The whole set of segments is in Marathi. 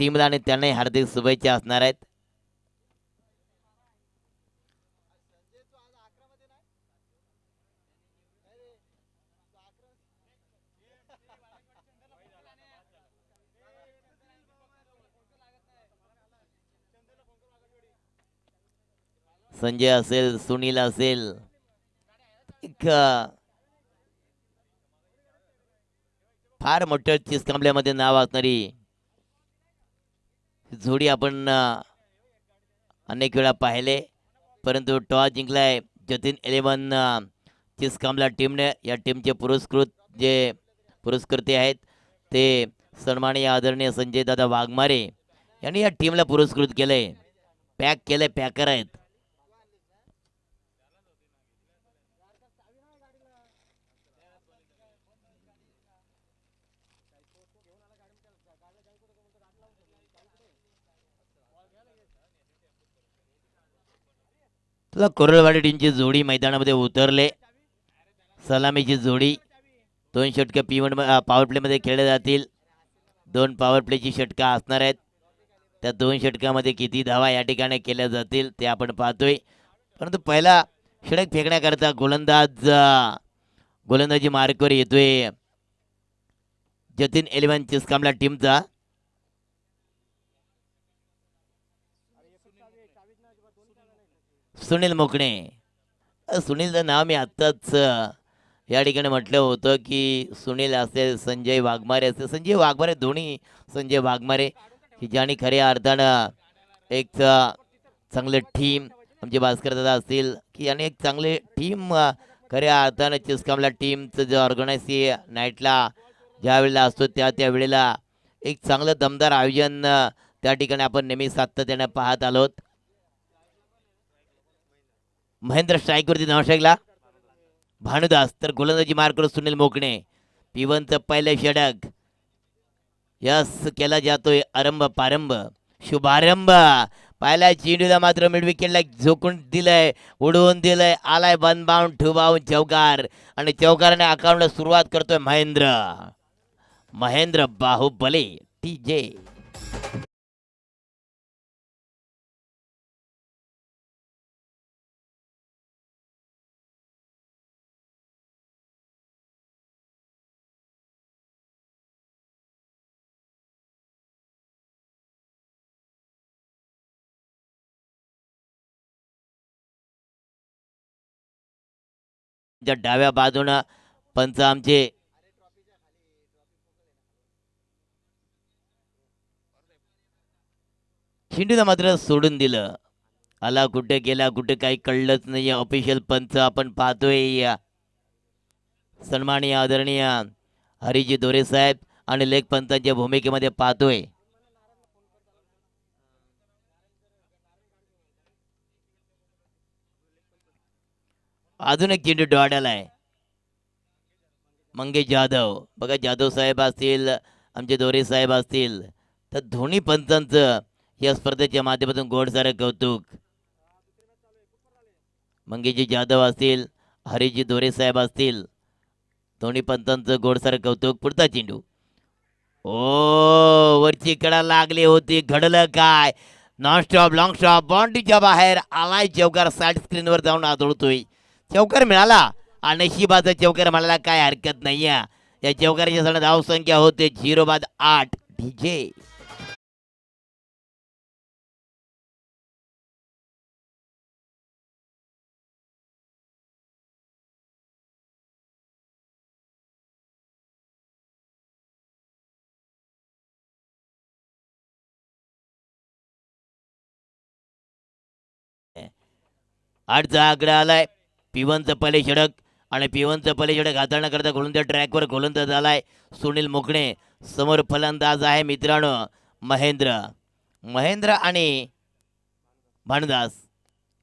टीमला आणि त्यांनाही हार्दिक शुभेच्छा असणार आहेत. संजय असेल, सुनील असेल, एक फार मोठ्या चिसकांबल्यामध्ये नाव असणारी जोडी आपण अनेक वेळा पाहिले, परंतु टॉस जिंकलाय जतीन 11 चिसकांबला टीमने. या टीमचे पुरस्कृते आहेत ते सन्माननीय आदरणीय संजय दादा वाघमारे यांनी या टीमला पुरस्कृत केलंय, पॅक केलंय, पॅकर आहेत. तुला कोरळवाडी टीमची जोडी मैदानामध्ये उतरले. सलामीची जोडी 2 षटकं पॉवर प्लेमध्ये खेळले जातील. 2 पॉवर प्लेची षटकं असणार आहेत. त्या 2 षटकामध्ये किती धावा या ठिकाणी केल्या जातील ते आपण पाहतोय. परंतु पहिला षटक फेकण्याकरता गोलंदाजी मार्कवर येतोय जतीन 11 चिसकांबला टीमचा. सुनील मोकणे. सुनीलचं नाव मी आत्ताच या ठिकाणी म्हटलं होतं की सुनील असेल, संजय वाघमारे असेल. संजय वाघमारे, दोन्ही संजय वाघमारे की ज्याने खऱ्या अर्थानं एक चांगलं टीम म्हणजे भास्कर दादा असतील की याने एक चांगले टीम खऱ्या अर्थानं चिसकांबला टीमचं जे ऑर्गनायझ नाईटला ज्या वेळेला असतो त्या वेळेला एक चांगलं दमदार आयोजन त्या ठिकाणी आपण नेहमी सातत्याने पाहत आलोत. महेंद्र स्ट्राईकवरती नावशेकला. भानुदास तर गोलंदाजी मार्कवर सुनील मोकणे. P1चं पहिलं षटक यस केला जातोय. पारंभ शुभारंभ. पहिल्या चेंडूला मात्र मिड विकेटला झोकून दिलंय, उडवून दिलंय, आलाय वन बाउंड, 2 बाउंड चौकार आणि चौकाराने अकाउंटला सुरुवात करतोय महेंद्र बाहुबली TJ. डाव्या बाजूनं पंच आमचे चेंडूला मात्र सोडून दिलं. आला कुठे गेला कुठे काही कळलंच नाही. ऑफिशियल पंच आपण पाहतोय सन्माननीय आदरणीय हरिजी दोरे साहेब आणि लेग पंचांच्या भूमिकेमध्ये पाहतोय. अजून एक चेंडू डॉट आलाय. मंगेश जाधव. बघा, जाधव साहेब असतील, आमचे दोरे साहेब असतील, तर दोन्ही पंचांचं या स्पर्धेच्या माध्यमातून गोड सारं कौतुक. मंगेशजी जाधव असतील, हरिजी दोरे साहेब असतील, दोन्ही पंचांचं गोड सारं कौतुक. पुढचा चेंडू वरची कडा लागली होती. घडलं काय? नॉन स्टॉप लॉंग स्टॉप बाउंड्रीच्या बाहेर आलाय चौकार. साईड स्क्रीनवर जाऊन आदळतोय. चौकार मिळाला आणि नशिबाचा चौकार मिळाला, काय हरकत नाही आहे. या चौकाराची सण धाव संख्या होते 0-8 DJ. आठचा आकडा आलाय. P1चं पहिले षटक आणि P1चं पहिले षटक हाताळण्याकरता गोलंदाज ट्रॅकवर गोलंदाज आलाय सुनील मोकणे. समोर फलंदाज आहे मित्रांनो महेंद्र आणि भानुदास.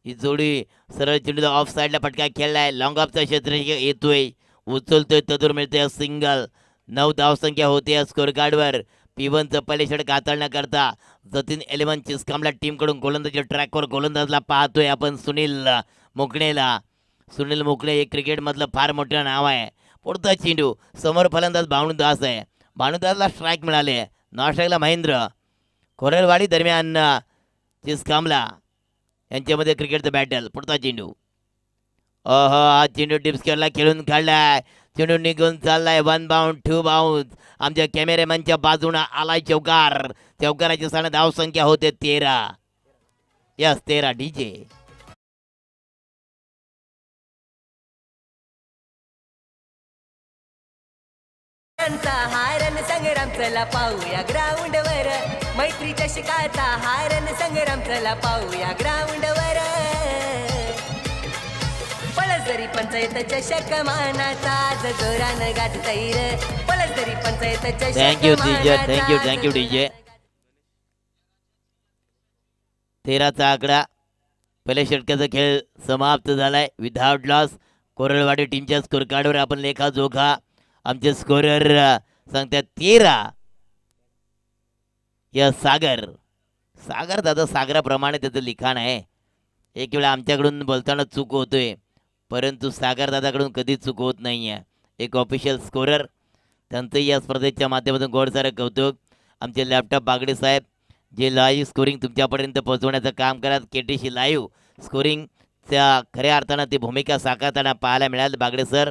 ही जोडी सरळ चेंडूला ऑफ साईडला फटका खेळलाय. लॉंग ऑफचा क्षेत्र येतोय, उचलतोय, तदूर मिळतोय सिंगल. 9 धावसंख्या होते स्कोर कार्डवर. P1चं पहिले षटक हाताळण्याकरता जतीन 11 चिसकांबला टीमकडून गोलंदाजी ट्रॅकवर गोलंदाजला पाहतोय आपण सुनील मोकणे. एक क्रिकेटमधलं फार मोठं नाव आहे. पुढचा चेंडू समोर फलंदाज भानुदास आहे. भानुदासला स्ट्राईक मिळाले. नॉन स्ट्राईकला कोरलवाडी दरम्यान चिसकामला यांच्यामध्ये क्रिकेटचं बॅटल. पुढचा चेंडू. हा चेंडू डिप्सकरला खेळून काढलाय. चेंडू निघून चाललाय. 1 बाउंड 2 बाउंड. आमच्या कॅमेरामॅनच्या बाजूने आलाय चौकार. चौकाराची स्थान धाव संख्या होते 13. Yes 13 DJ. हारण संग्राम चला पाहूया ग्राउंडवर. मैत्रीच्या शिकाचा हारण संग्राम चला पाहूया ग्राउंडवर. पळसदरी पंचायत चषक मानाचा आज जोरानं गाजतैर. पळसदरी पंचायत चषक. Thank you DJ. Thank you DJ. 13चा आकडा. पहिल्या षटकाचा खेळ समाप्त झालाय विदाउट लॉस. कोरलवाडी टीमच्या स्कोर कार्डवर आपण लेखा जोखा. आमचे स्कोरर सांगतात 13. या सागर दादा सागराप्रमाणे त्याचं लिखाण आहे. एक वेळा आमच्याकडून बोलताना चूक होतोय, परंतु सागर दादाकडून कधीच चूक होत नाही आहे. एक ऑफिशियल स्कोरर, त्यांचंही या स्पर्धेच्या माध्यमातून गोड सारं कौतुक. आमचे लॅपटॉप बागडे साहेब जे लाईव्ह स्कोरिंग तुमच्यापर्यंत पोहोचवण्याचं काम करत. केटीसी लाईव्ह स्कोरिंगच्या खऱ्या अर्थानं ती भूमिका साकारताना पाहायला मिळाली बागडे सर.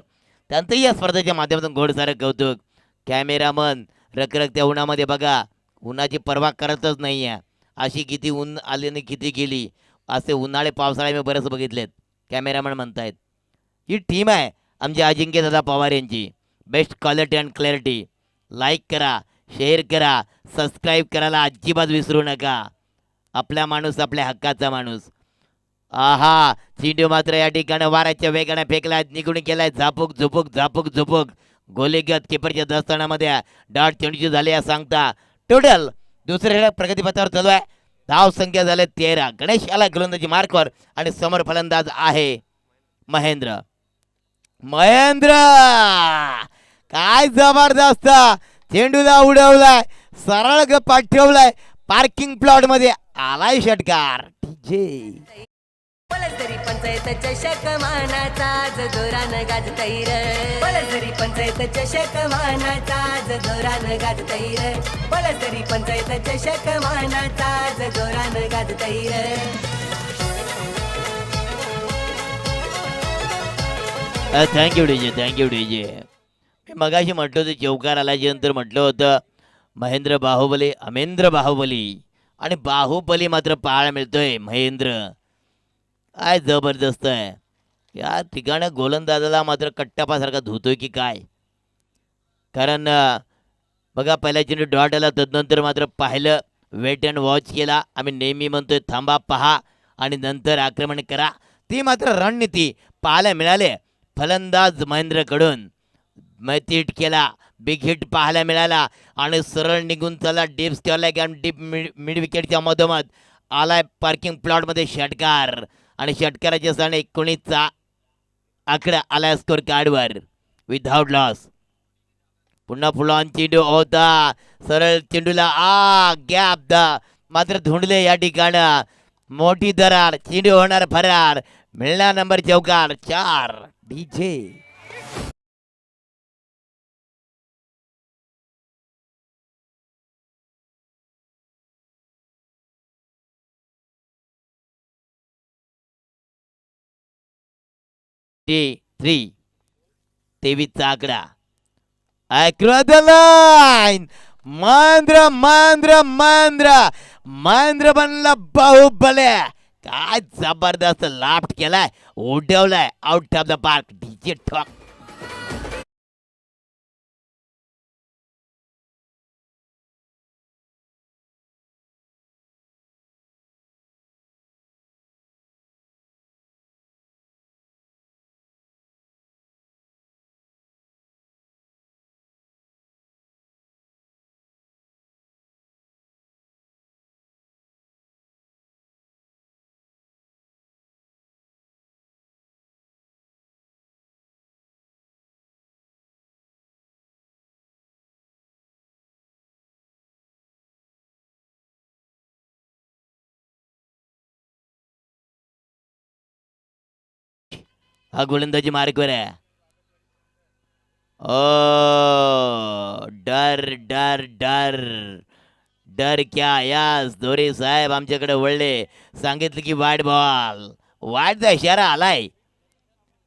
त्यांचंही या स्पर्धेच्या माध्यमातून गोड सारं कौतुक. कॅमेरामन रखरखत्या उन्हामध्ये बघा, उन्हाची पर्वा करतच नाही आहे. अशी किती ऊन आली आणि किती गेली, असे उन्हाळे पावसाळे मी बरेच बघितलेत. कॅमेरामन म्हणतायत ही टीम आहे आमची अजिंक्यदादा पवार यांची. Best quality and clarity. Like करा, शेअर करा, सबस्क्राईब करायला अजिबात विसरू नका. आपला माणूस आपल्या हक्काचा माणूस. आहा चेंडू मात्र या ठिकाणी वाऱ्याच्या वेगाने फेकलाय, निघून केलाय. झापूक झुपूक झापूक झुपूक गोलीगत किपरच्या दस्तानामध्ये डॉट चेंडूची झाली आहे सांगता. टोटल दुसऱ्या प्रगतीपथावर चालू आहे. धाव संख्या झाले 13. गणेश आला गोलंदाजी मार्कवर आणि समोर फलंदाज आहे महेंद्र. काय जबरदस्त चेंडूला उडवलाय, सरळ पाठवलाय. पार्किंग प्लॉट मध्ये आलाय षटकार. डीजे. पळसदरी पंचायत चषक मानाचा आज जोरानं गाजतैर. पळसदरी पंचायत चषक मानाचा आज जोरानं गाजतैर. पळसदरी पंचायत चषक मानाचा आज जोरानं गाजतैर. Thank you DJ. मी मगाशी म्हटलं होतं चौकार आल्याच्या नंतर म्हटलं होतं महेंद्र बाहुबली, अमेंद्र बाहुबली आणि बाहुबली मात्र पाहायला मिळतोय महेंद्र. काय जबरदस्त आहे या ठिकाणी. गोलंदाजाला मात्र कट्टापासारखा धुतोय की काय, कारण बघा पहिल्या चेंडू डॉट आला, तदनंतर मात्र पाहिलं, वेट अँड वॉच केला. आम्ही नेहमी म्हणतोय थांबा, पहा आणि नंतर आक्रमण करा. ती मात्र रणनीती पाहायला मिळाले फलंदाज महेंद्रकडून. मैती हिट केला, बिग हिट पाहायला मिळाला आणि सरळ निघून चला डीप स्टॉरला डीप मिड विकेटच्या मधोमध आलाय पार्किंग प्लॉटमध्ये षटकार. आणि षटकाराच्या स्थानी 19चा आकडा आलाय स्कोर कार्डवर विदाउट लॉस. पुन्हा फुलॉन चेंडू होता, सरळ चेंडूला गॅप मात्र धुंडले या ठिकाणी. मोठी दरार, चेंडू होणार फरार. मिळणार नंबर चौकार 4. डीजे. थ्री 23चा आकडा. Across the line. महेंद्र बनला बाहुबली. काय जबरदस्त लाफ्ट केलाय, उडवलाय out of the park. DJ ठॉक. हा गोलंदाजी मार्कवर आहे. ओ डर डर डर डर क्या यास दोरे साहेब आमच्याकडे वळले सांगितलं की वाईट बॉल वाईटचा इशारा आलाय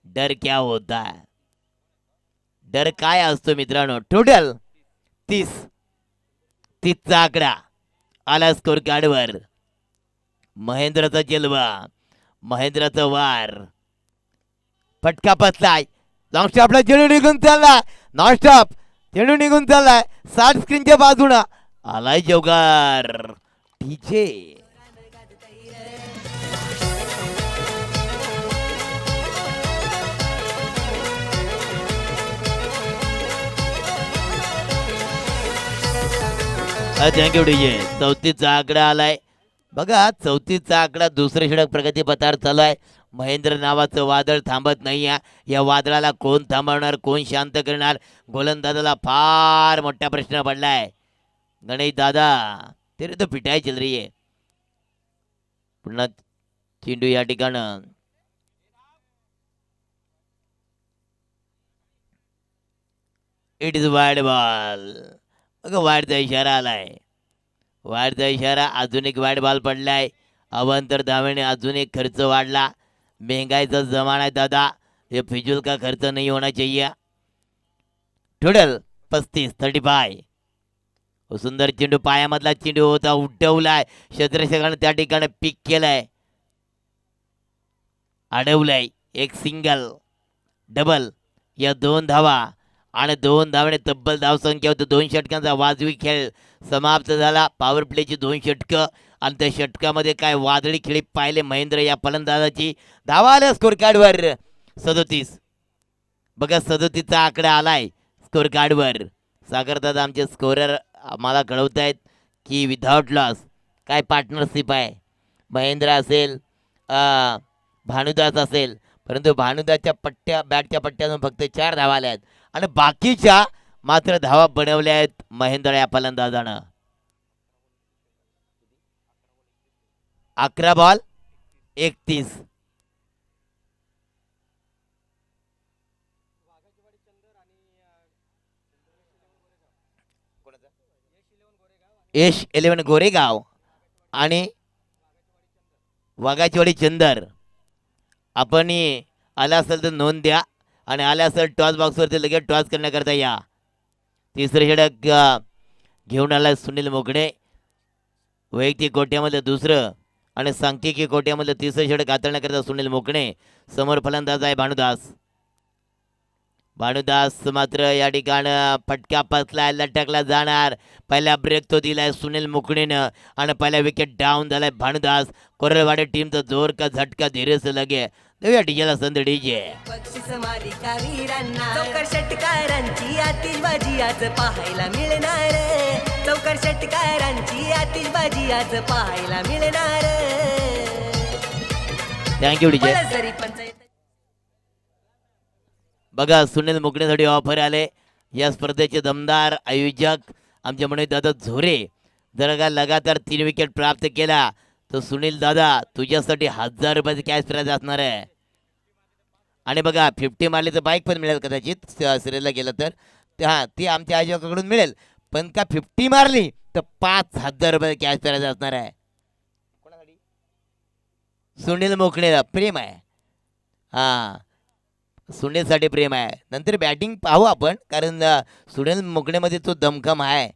डर क्या होता डर काय असतो मित्रांनो टोटल 30चा आकडा आला स्कोर कार्डवर महेंद्रचा जलवा महेंद्रचा वार फटका बसलाय लॉंग स्टॉपला चेंडू निघून चालला नॉन स्टॉप चेंडू निघून चाललाय 60 स्क्रीनच्या बाजूला आलाय जोगार डीजे थँक्यू डीजे 34चा आकडा आलाय बघा 34चा आकडा दुसरे षटक प्रगती पथार चालू आहे महेंद्र नावाचं वादळ थांबत नाही या वादळाला कोण थांबवणार कोण शांत करणार गोलंदाजाला फार मोठा प्रश्न पडलाय गणेश दादा तेरे तो पिटाई चल रही है पुन्हा चेंडू या ठिकाणं इट इज वाईड बॉल बघा वाईडचा इशारा आलाय वाईडचा इशारा अजून एक वाईड बॉल पडलाय अवांतर धावेने अजून एक खर्च वाढला महंगाईचा जमाना आहे दादा ये फिजूल का खर्च नहीं होना चाहिए टोटल 35 सुंदर चेंडू पायामधला चेंडू होता उडवलाय क्षेत्ररक्षकाने त्या ठिकाणी पिक केलाय अडवलाय एक सिंगल डबल या 2 धावा आणि 2 धावाने तब्बल धावसंख्या होती 2 षटकांचा वाजवी खेळ समाप्त झाला पॉवर प्लेची 2 षटकं आणि त्या षटकामध्ये काय वादळी खेळी पाहिले महेंद्र या फलंदाजाची धावा आल्या स्कोर कार्डवर 37 बघा 37चा आकडा आलाय स्कोर कार्डवर सागरदादा आमचे स्कोरर आम्हाला कळवतायत की विदाउट लॉस काय पार्टनरशिप आहे महेंद्र असेल भानुदास असेल परंतु भानुदासच्या पट्ट्या बॅटच्या पट्ट्यातून फक्त 4 धावा आल्या आहेत आणि बाकीच्या मात्र धावा बनवल्या आहेत महेंद्र या फलंदाजानं 11 बॉल 31 यश 11 गोरेगाव आणि वाघाचीवाडी चंदर आपण आला असेल तर नोंद द्या आणि आल्या असेल टॉस बॉक्सवरती लगेच टॉस करण्याकरता या तिसरे षटक घेऊन आला सुनील मोकणे वैयक्तिक कोट्यामधलं दुसरं आणि सांख्यिकी कोट्यामधलं तिसरं षटक हाताळण्याकरता सुनील मोकणे समोर फलंदाज आहे भानुदास भानुदास मात्र या ठिकाणी फटका पसलाय लटकला जाणार पहिला ब्रेक तो दिलाय सुनील मुकणीनं आणि पहिला विकेट डाऊन झालाय भानुदास कोरलवाडी टीमचा जोर का झटका धीरे से लगे देऊया डीजेला संध डीजे बक्षीस मालिका वीरांना चौकर षटकारांची आतिषबाजी आज पाहायला मिळणार चौकर षटकारांची आतिषबाजी आज पाहायला मिळणार थँक्यू डीजे जरी पंचायत बघा सुनील मुकणेसाठी ऑफर आले या स्पर्धेचे दमदार आयोजक आमचे म्हणून दादा झोरे जर का लगातार 3 विकेट प्राप्त केला तर सुनील दादा तुझ्यासाठी 1000 रुपयाचे कॅश प्राइज असणार आहे आणि बघा 50 मारली बाईक पण मिळेल कदाचित सिरियलला गेलं तर हां ती आमच्या आयोजकाकडून मिळेल पण का 50 मारली तर 5000 रुपये कॅश प्राइज असणार आहे सुनील मुकणेला प्रेम आहे हां सुनीलसाठी प्रेम आहे नंतर बॅटिंग पाहू आपण कारण सुनील मुकणेमध्ये तो दमखम आहे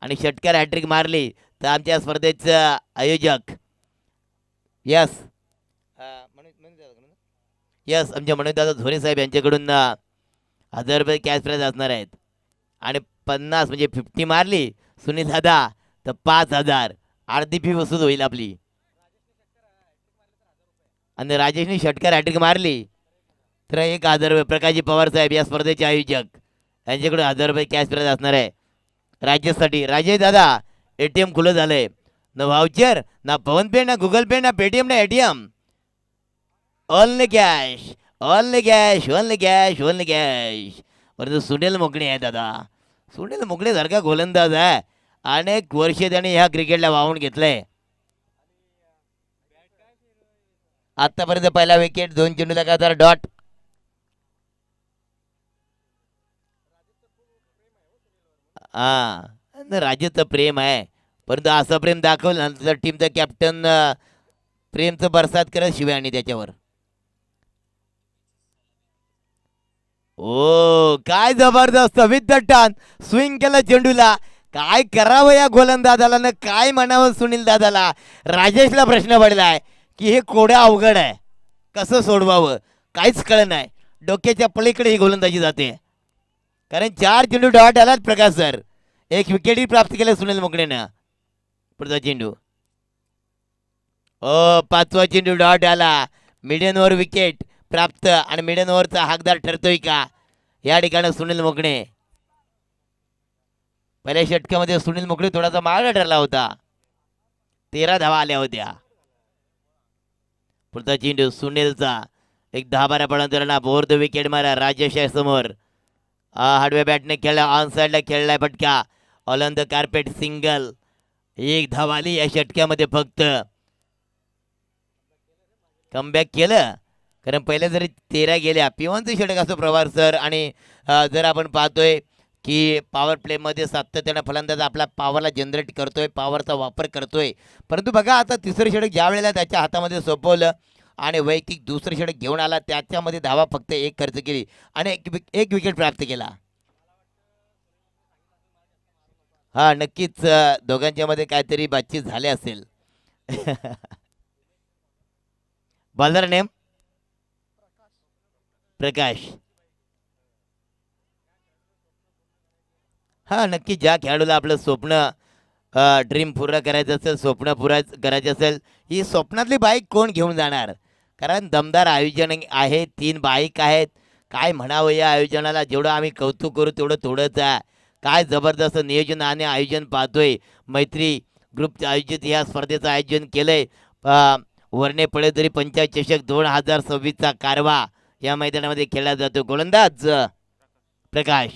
आणि षटकार हॅट्रिक मारली तर आमच्या स्पर्धेचं आयोजक यस यस आमच्या मनोजदादा झोरे साहेब यांच्याकडून 1000 रुपये कॅश प्राइज असणार आहेत आणि 50 म्हणजे 50 मारली सुनील दादा तर 5000 अर्धी फी वसूल होईल आपली आणि राजेशने षटकार हॅट्रिक मारली तर 1000 रुपये प्रकाशजी पवार साहेब या स्पर्धेचे आयोजक यांच्याकडून 1000 रुपये कॅश प्राइज असणार आहे राज्यासाठी राजेश दादा ATM खुलं झालंय ना व्हाउचर ना फोन पे ना गुगल पे ना पेटीएम ना ATM only cash only cash only cash only cash परंतु सुनील मुकणे आहे दादा सुनील मुकणे सारखा गोलंदाज आहे अनेक वर्ष त्याने ह्या क्रिकेटला वाहून घेतलंय आतापर्यंत पहिला विकेट 2 चेंडू लगातार डॉट राजाचं प्रेम आहे, परंतु असं प्रेम दाखवलं ना तर टीमचा कॅप्टन प्रेमचं बरसात करत शिवाय आणि त्याच्यावर. ओ काय जबरदस्त विथ द टर्न स्विंग केलं चेंडूला. काय करावं या गोलंदाजाला ना काय म्हणावं सुनील दादाला. राजेशला प्रश्न पडलाय की हे कोड्या अवघड आहे, कसं सोडवावं काहीच कळ नाही. डोक्याच्या पलीकडे ही गोलंदाजी जाते, कारण 4 चेंडू डॉट आलात प्रकाश सर. 1 विकेटही प्राप्त केलं सुनील मुकणेनं. पुढचा चेंडू, ओ 5वा चेंडू डॉट आला. मिडन ओव्हर विकेट प्राप्त आणि मिडन ओव्हरचा हकदार ठरतोय का या ठिकाणी सुनील मुकणे. पहिल्या षटकामध्ये सुनील मुकणे थोडासा मागे ठरला होता. 13 धावा आल्या होत्या. पुढचा चेंडू सुनीलचा एक 10-12 पडांतरांना बोर द विकेट मारा राजेश समोर. हाडव्या बॅटने खेळला, ऑन साइडला खेळलाय फटका, all on the carpet single. 1 धाव आली या षटक्यामध्ये फक्त. कमबॅक केलं, कारण पहिले जरी 13 गेल्या पिवांचं षटक असं प्रवार सर. आणि जर आपण पाहतोय की पॉवर प्लेमध्ये सातत्यानं फलंदाज आपला पॉवरला जनरेट करतोय, पॉवरचा वापर करतोय. परंतु बघा आता तिसरं षटक ज्या वेळेला त्याच्या हातामध्ये सोपवलं आणि वैयक्तिक दुसरं षटक घेऊन आला, त्याच्यामध्ये धावा फक्त 1 खर्च केली आणि एक विकेट प्राप्त केला. हा नक्कीच दोघांच्या मध्ये काहीतरी बातचीत झाली असेल. बॉलर नेम प्रकाश. हा नक्की ज्या खेळाडूला आपलं स्वप्न ड्रीम पूर्ण करायचं असेल, स्वप्न पुरा करायचं असेल, ही स्वप्नातली बाईक कोण घेऊन जाणार. कारण दमदार आयोजन आहे, 3 बाईक आहेत. काय म्हणावं या आयोजनाला, जेवढं आम्ही कौतुक करू तेवढं थोडंच आहे. काय जबरदस्त नियोजन आणि आयोजन पाहतोय. मैत्री ग्रुप आयोजित या स्पर्धेचं आयोजन केलंय. वरणे पळे तरी पंचायत चषक 2026चा कारवा या मैदानामध्ये खेळला जातो. गोलंदाज प्रकाश.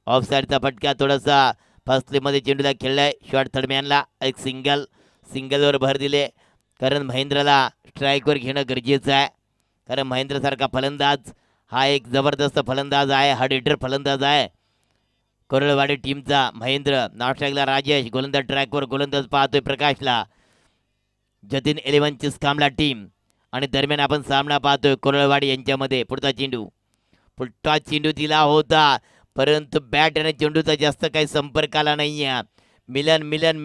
ऑफ साईडचा फटका थोडासा फसलीमध्ये चेंडूला खेळलाय. शॉर्ट थर्डमॅनला एक सिंगलवर भर दिले, कारण महेंद्रला स्ट्राईकवर घेणं गरजेचं आहे. कारण महेंद्रसारखा फलंदाज हा एक जबरदस्त फलंदाज आहे, हार्ड हिटर फलंदाज आहे कोरळवाडी टीमचा. महेंद्र नॉस्ट्राईकला राजेश, गोलंदाज ट्रॅकवर, गोलंदाज पाहतोय प्रकाशला. जतीन 11 चिस्कामला टीम. आणि दरम्यान आपण सामना पाहतोय कोरळवाडी यांच्यामध्ये. पुढचा चेंडू दिला होता, परंतु बॅट आणि चेंडूचा जास्त काही संपर्क आला नाही आहे. मिलन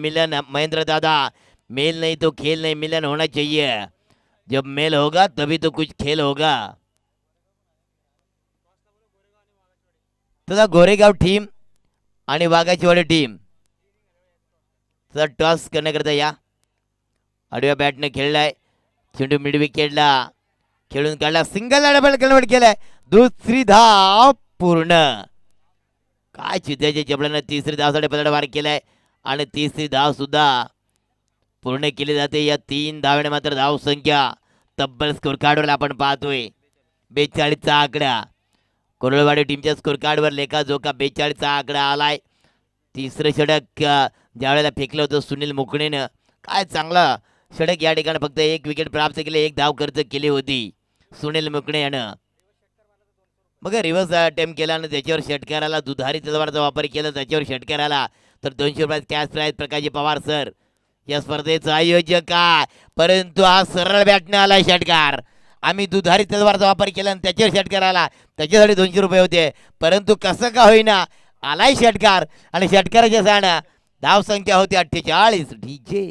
महेंद्र दादा, मेल नहीं तो खेल नहीं, मिलन होना चाहिए. जब मेल होगा तभी तो कुछ खेल होगा. तसा गोरेगाव टीम आणि वाघाचीवाडी टीम तसा टॉस करण्याकरता या. आडव्या बॅटने खेळलाय, चेंडू मिड विकेटला खेळून काढला, सिंगल डबल कन्वर्ट केलाय. दुसरी धाव पूर्ण. काय चित्याच्या चपलानं तिसरी धावसाठी पलटा वार केलाय आणि तिसरी धाव सुद्धा पूर्ण केली जाते. या 3 धावाने मात्र धाव संख्या तब्बल स्कोर कार्डवर आपण पाहतोय 42चा आकडा. कोरळवाडी टीमच्या स्कोर कार्डवर लेखाजोखा 42चा आकडा आलाय. तिसरं षटक ज्या वेळेला फेकलं होतं सुनील मुकणेनं, काय चांगला षटक या ठिकाणी. फक्त 1 विकेट प्राप्त केले, 1 धाव खर्च केली होती सुनील मुकणे यानं. मग रिव्हर्स अटेम्प्ट केला आणि त्याच्यावर षटकाराला दुधारी तलवारचा वापर केला, त्याच्यावर षटकाराला तर 200 रुपये कॅश प्राईज. प्रकाशजी पवार सर या स्पर्धेचा आयोजक आहे, परंतु हा सरळ बॅटने आला षटकार. आम्ही दुधारी तलवारचा वापर केला आणि त्याच्यावर षटकार आला, त्याच्यासाठी 200 रुपये होते, परंतु कसं का होईना आलाय षटकार. आणि षटकाराच्या साणा धाव संख्या होती 48. डीजे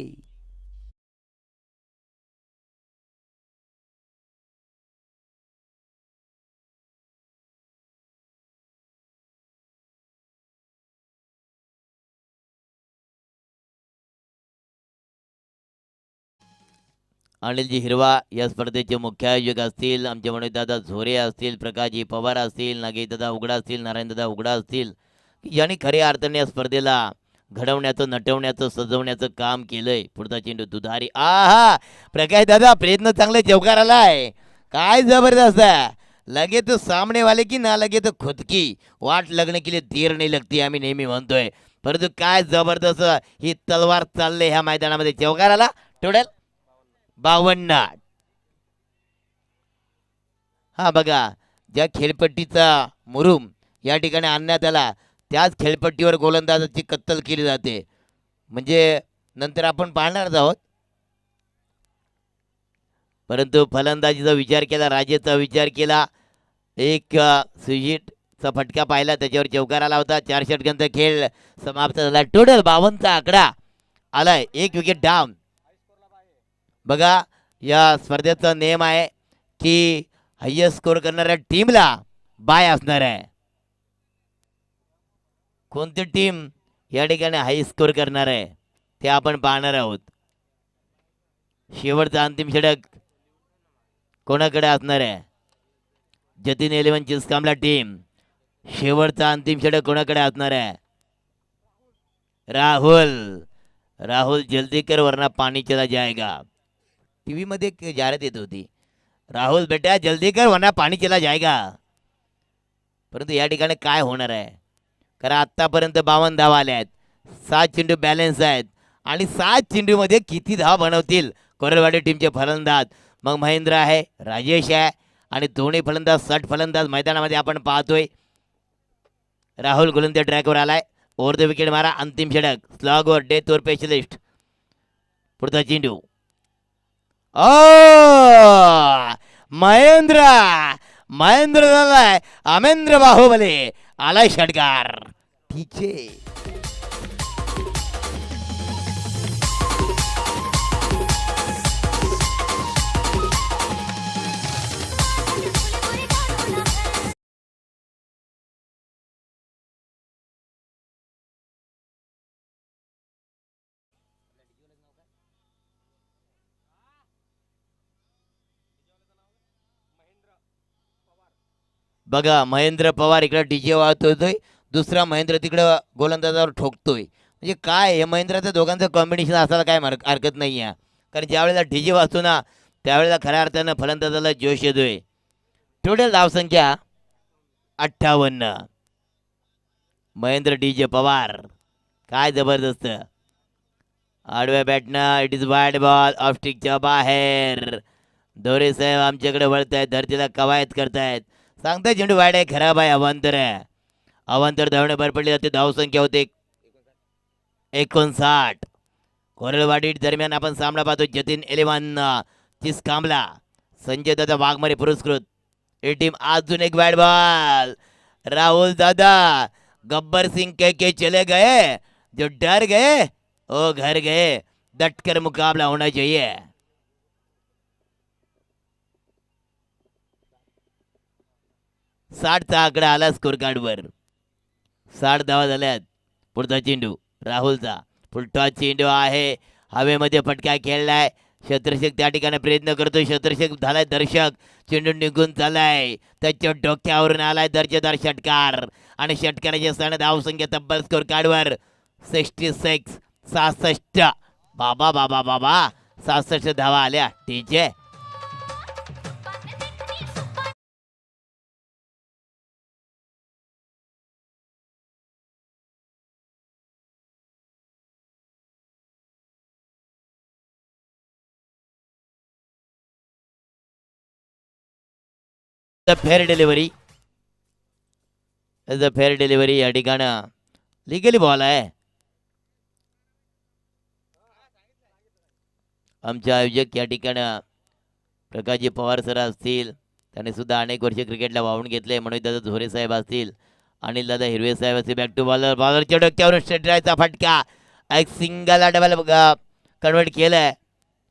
अनिलजी हिरवा या स्पर्धेचे मुख्य आयोजक असतील. आमचे मनोजदादा झोरे असतील, प्रकाशजी पवार असतील, नागेशदादा उघडा असतील, नारायणदादा उघडा असतील, यांनी खऱ्या अर्थाने या स्पर्धेला घडवण्याचं, नटवण्याचं, सजवण्याचं काम केलंय. पुढचा चेंडू दुधारी. आहा प्रकाश दादा प्रयत्न चांगले चौकार आलाय. काय जबरदस्त आहे. लगे तो सामने वाले की ना लगे तो खुद की वाट लगने के लिए देर नहीं लगती, आम्ही नेहमी म्हणतोय. परंतु काय जबरदस्त ही तलवार चालले ह्या मैदानामध्ये. चौकार आला टोटल 52. हा बघा, ज्या खेळपट्टीचा मुरुम या ठिकाणी आणण्यात आला त्याच खेळपट्टीवर गोलंदाजाची कत्तल केली जाते. म्हणजे नंतर आपण पाहणारच आहोत. परंतु फलंदाजीचा विचार केला, राजेचा विचार केला, एक सुजितचा फटका पाहिला, त्याच्यावर चौकार आला होता. 4 षटकांचा खेळ समाप्त झाला. टोटल 52चा आकडा आलाय. 1 विकेट डाऊन. बघा, या स्पर्धेचा नियम आहे की हायेस्ट स्कोर करणाऱ्या टीमला बाय असणार आहे. कोणती टीम या ठिकाणी हाय स्कोर करणार आहे ते आपण पाहणार आहोत. शेवटचा अंतिम षटक कोणाकडे असणार आहे? जतीन 11 चिस्कामला टीम. शेवटचा अंतिम षटक कोणाकडे असणार आहे? राहुल जल्दी कर वरना पाणी चला जाएगा. टीव्ही मध्ये एक जाहिरात येत होती, राहुल बेटा जल्दी कर वरना पाणी चला जाएगा. परंतु या ठिकाणी काय होणार आहे? कारण आतापर्यंत 52 धावा आल्या आहेत, 7 चेंडू बॅलन्स आहेत आणि 7 चेंडूमध्ये किती धावा बनवतील कोरलवाडी टीमचे फलंदाज? मग महेंद्र आहे, राजेश आहे आणि दोन्ही फलंदाज सट फलंदाज मैदानामध्ये आपण पाहतोय. राहुल गोलंदाज ट्रॅकवर आलाय. ओव्हर द विकेट मारा. अंतिम षटक, स्लॉगवर, डेथवर स्पेशलिस्ट. पुढचा चेंडू. ओ महेंद्र झालाय. अमेंद्र बाहुबली आलाय षटकार. ठीक आहे. बघा, महेंद्र पवार इकडे डीजे वाजतोय, दुसरा महेंद्र तिकडे गोलंदाजावर ठोकतोय. म्हणजे काय हे महेंद्राचं दोघांचं कॉम्बिनेशन असायला काय हरकत नाही आहे. कारण ज्या वेळेला डीजे वाजतो ना त्यावेळेला खऱ्या अर्थानं फलंदाजाला जोश येतोय. टोटल धावसंख्या 58. महेंद्र डीजे पवार काय जबरदस्त. आडव्या बॅटनं it is wide ball, off स्टिकच्या बाहेर. दोरे साहेब आमच्याकडे वळतायत, धरतीला कवायत करतायत. सांगताय चेंडू वाईड आहे, खराब आहे, अवांतर आहे. अवांतर धावणे भर पडली जाते. धावसंख्या होते 59. कोरलवाडी दरम्यान आपण सामना पाहतो. जतीन 11 चिस्कामला, संजय दादा वाघमारे पुरस्कृत. ए टीम अजून एक वाईड बॉल. राहुल दादा गब्बर सिंह कह के चले गए, जो डर गए ओ घर गए. डटकर मुकाबला होना चाहिए. 60चा आकडा आला स्कोर कार्डवर. 60 धावा झाल्यात. पुढचा चेंडू राहुलचा. पुढचा चेंडू आहे, हवेमध्ये फटका खेळलाय. शत्रक्षक त्या ठिकाणी प्रयत्न करतोय. शत्रक्षक झालाय दर्शक. चेंडू निघून चाललाय, त्याच्या डोक्यावरून आलाय दर्जेदार षटकार आणि षटकाराच्या सण धावसंख्या तब्बल स्कोर कार्डवर 66. बाबा बाबा बाबा 66 धावा आल्या. ठीक आहे. फेअर डिलिव्हरी या ठिकाणं लिगली बॉल आहे. आमचे आयोजक या ठिकाणं प्रकाशजी पवार सर असतील, त्यांनी सुद्धा अनेक वर्ष क्रिकेटला वाहून घेतले. मनोज दादा झोरे साहेब असतील, अनिल दादा हिरवे साहेब असतील. बॅक टू बॉलरच्या डोक्यावरून स्ट्रेट ड्रायचा फटका. एक सिंगल डबल कन्वर्ट केलंय.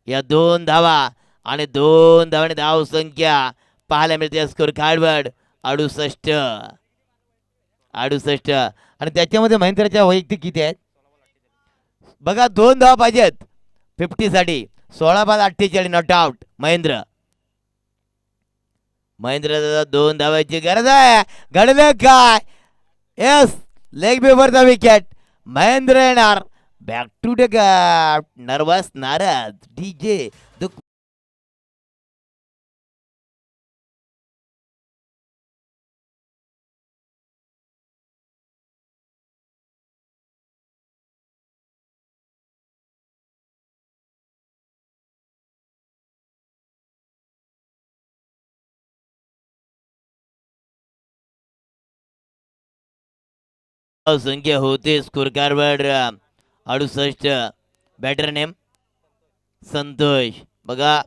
या 2 धावा आणि 2 धावांनी धाव संख्या पाहायला मिळते स्कोर कार्डवर 68. आणि त्याच्यामध्ये महेंद्रच्या वैयक्तिक किती आहेत बघा. 2 धावा पाहिजेत 50 साठी. 16 बॉल 48 नॉट आउट. महेंद्र 2 धावायची गरज आहे. घडलं काय? येस, लेग बिफोरचा विकेट. महेंद्र येणार बॅक टू द नर्वस नाराज डीजे. संख्या होते स्कोर कार्डवर 68. Batter name Santosh. बघा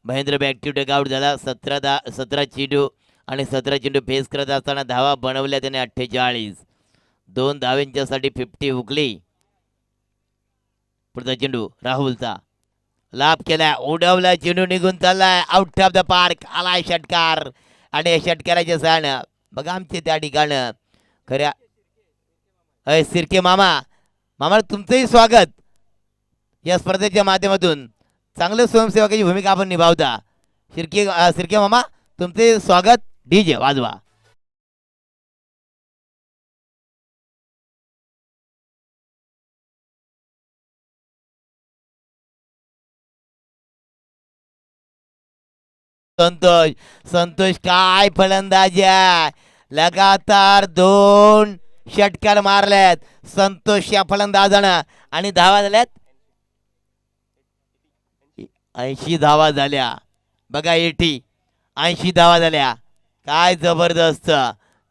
महेंद्र बॅक्टिव्ह डगआउट झाला. 17 चेंडू आणि 17 चेंडू फेस करत असताना धावा बनवल्या त्याने 48. 2 धावांच्यासाठी 50 हुकली. पुढचा चेंडू राहुलचा लाभ केलाय, उडवला, चेंडू निघून चाललाय, आउट ऑफ द पार्क. आलाय षटकार आणि या षटकाराचे सण बघा आमचे त्या ठिकाणं खऱ्या सिरके मामा. मामा तुमचंही स्वागत या स्पर्धेच्या माध्यमातून. चांगलं स्वयंसेवकाची भूमिका आपण निभावता. सिरके मामा तुमचे स्वागत. डीजे वाजवा. संतोष काय फलंदाजी, लगातार 2 षटकार मारल्यात संतोष या फलंदाजानं आणि धावा झाल्यात 80 धावा झाल्या. बघा 80 धावा झाल्या. काय जबरदस्त,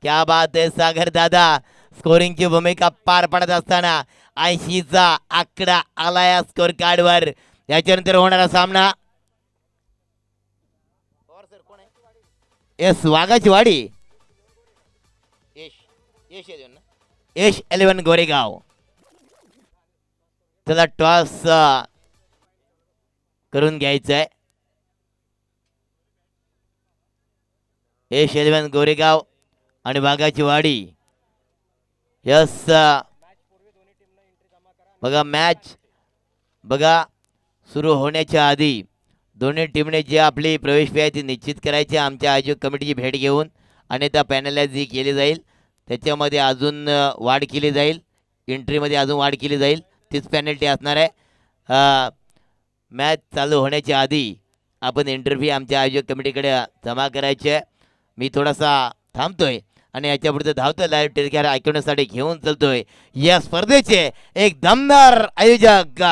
क्या बात आहे सागर दादा. स्कोरिंगची भूमिका पार पडत असताना 80चा आकडा आलाय स्कोर कार्डवर. याच्यानंतर होणारा सामना एस वाघाची वाडी यश 11 गोरेगाव. त्याला टॉस करून घ्यायचं आहे. यश 11 गोरेगाव आणि वाघाची वाडी. यस बघा मॅच बघा सुरू होण्याच्या आधी दोन्ही टीमने जे आपली प्रवेश फी आहे ती निश्चित करायची. आमच्या आयोजक कमिटीची भेट घेऊन आणि त्या पॅनलला जी केली जाईल त्याच्यामध्ये अजून वाढ केली जाईल. एंट्रीमध्ये अजून वाढ केली जाईल. तीच पेनल्टी असणार आहे. मॅच चालू होण्याच्या आधी आपण एंट्री आमच्या आयोजक कमिटीकडे जमा करायची आहे. मी थोडासा थांबतोय आणि याच्यापुढे धावतोय लाईव्ह टेलिकास्ट ऐकवण्यासाठी घेऊन चलतोय या स्पर्धेचे एक दमदार आयोजक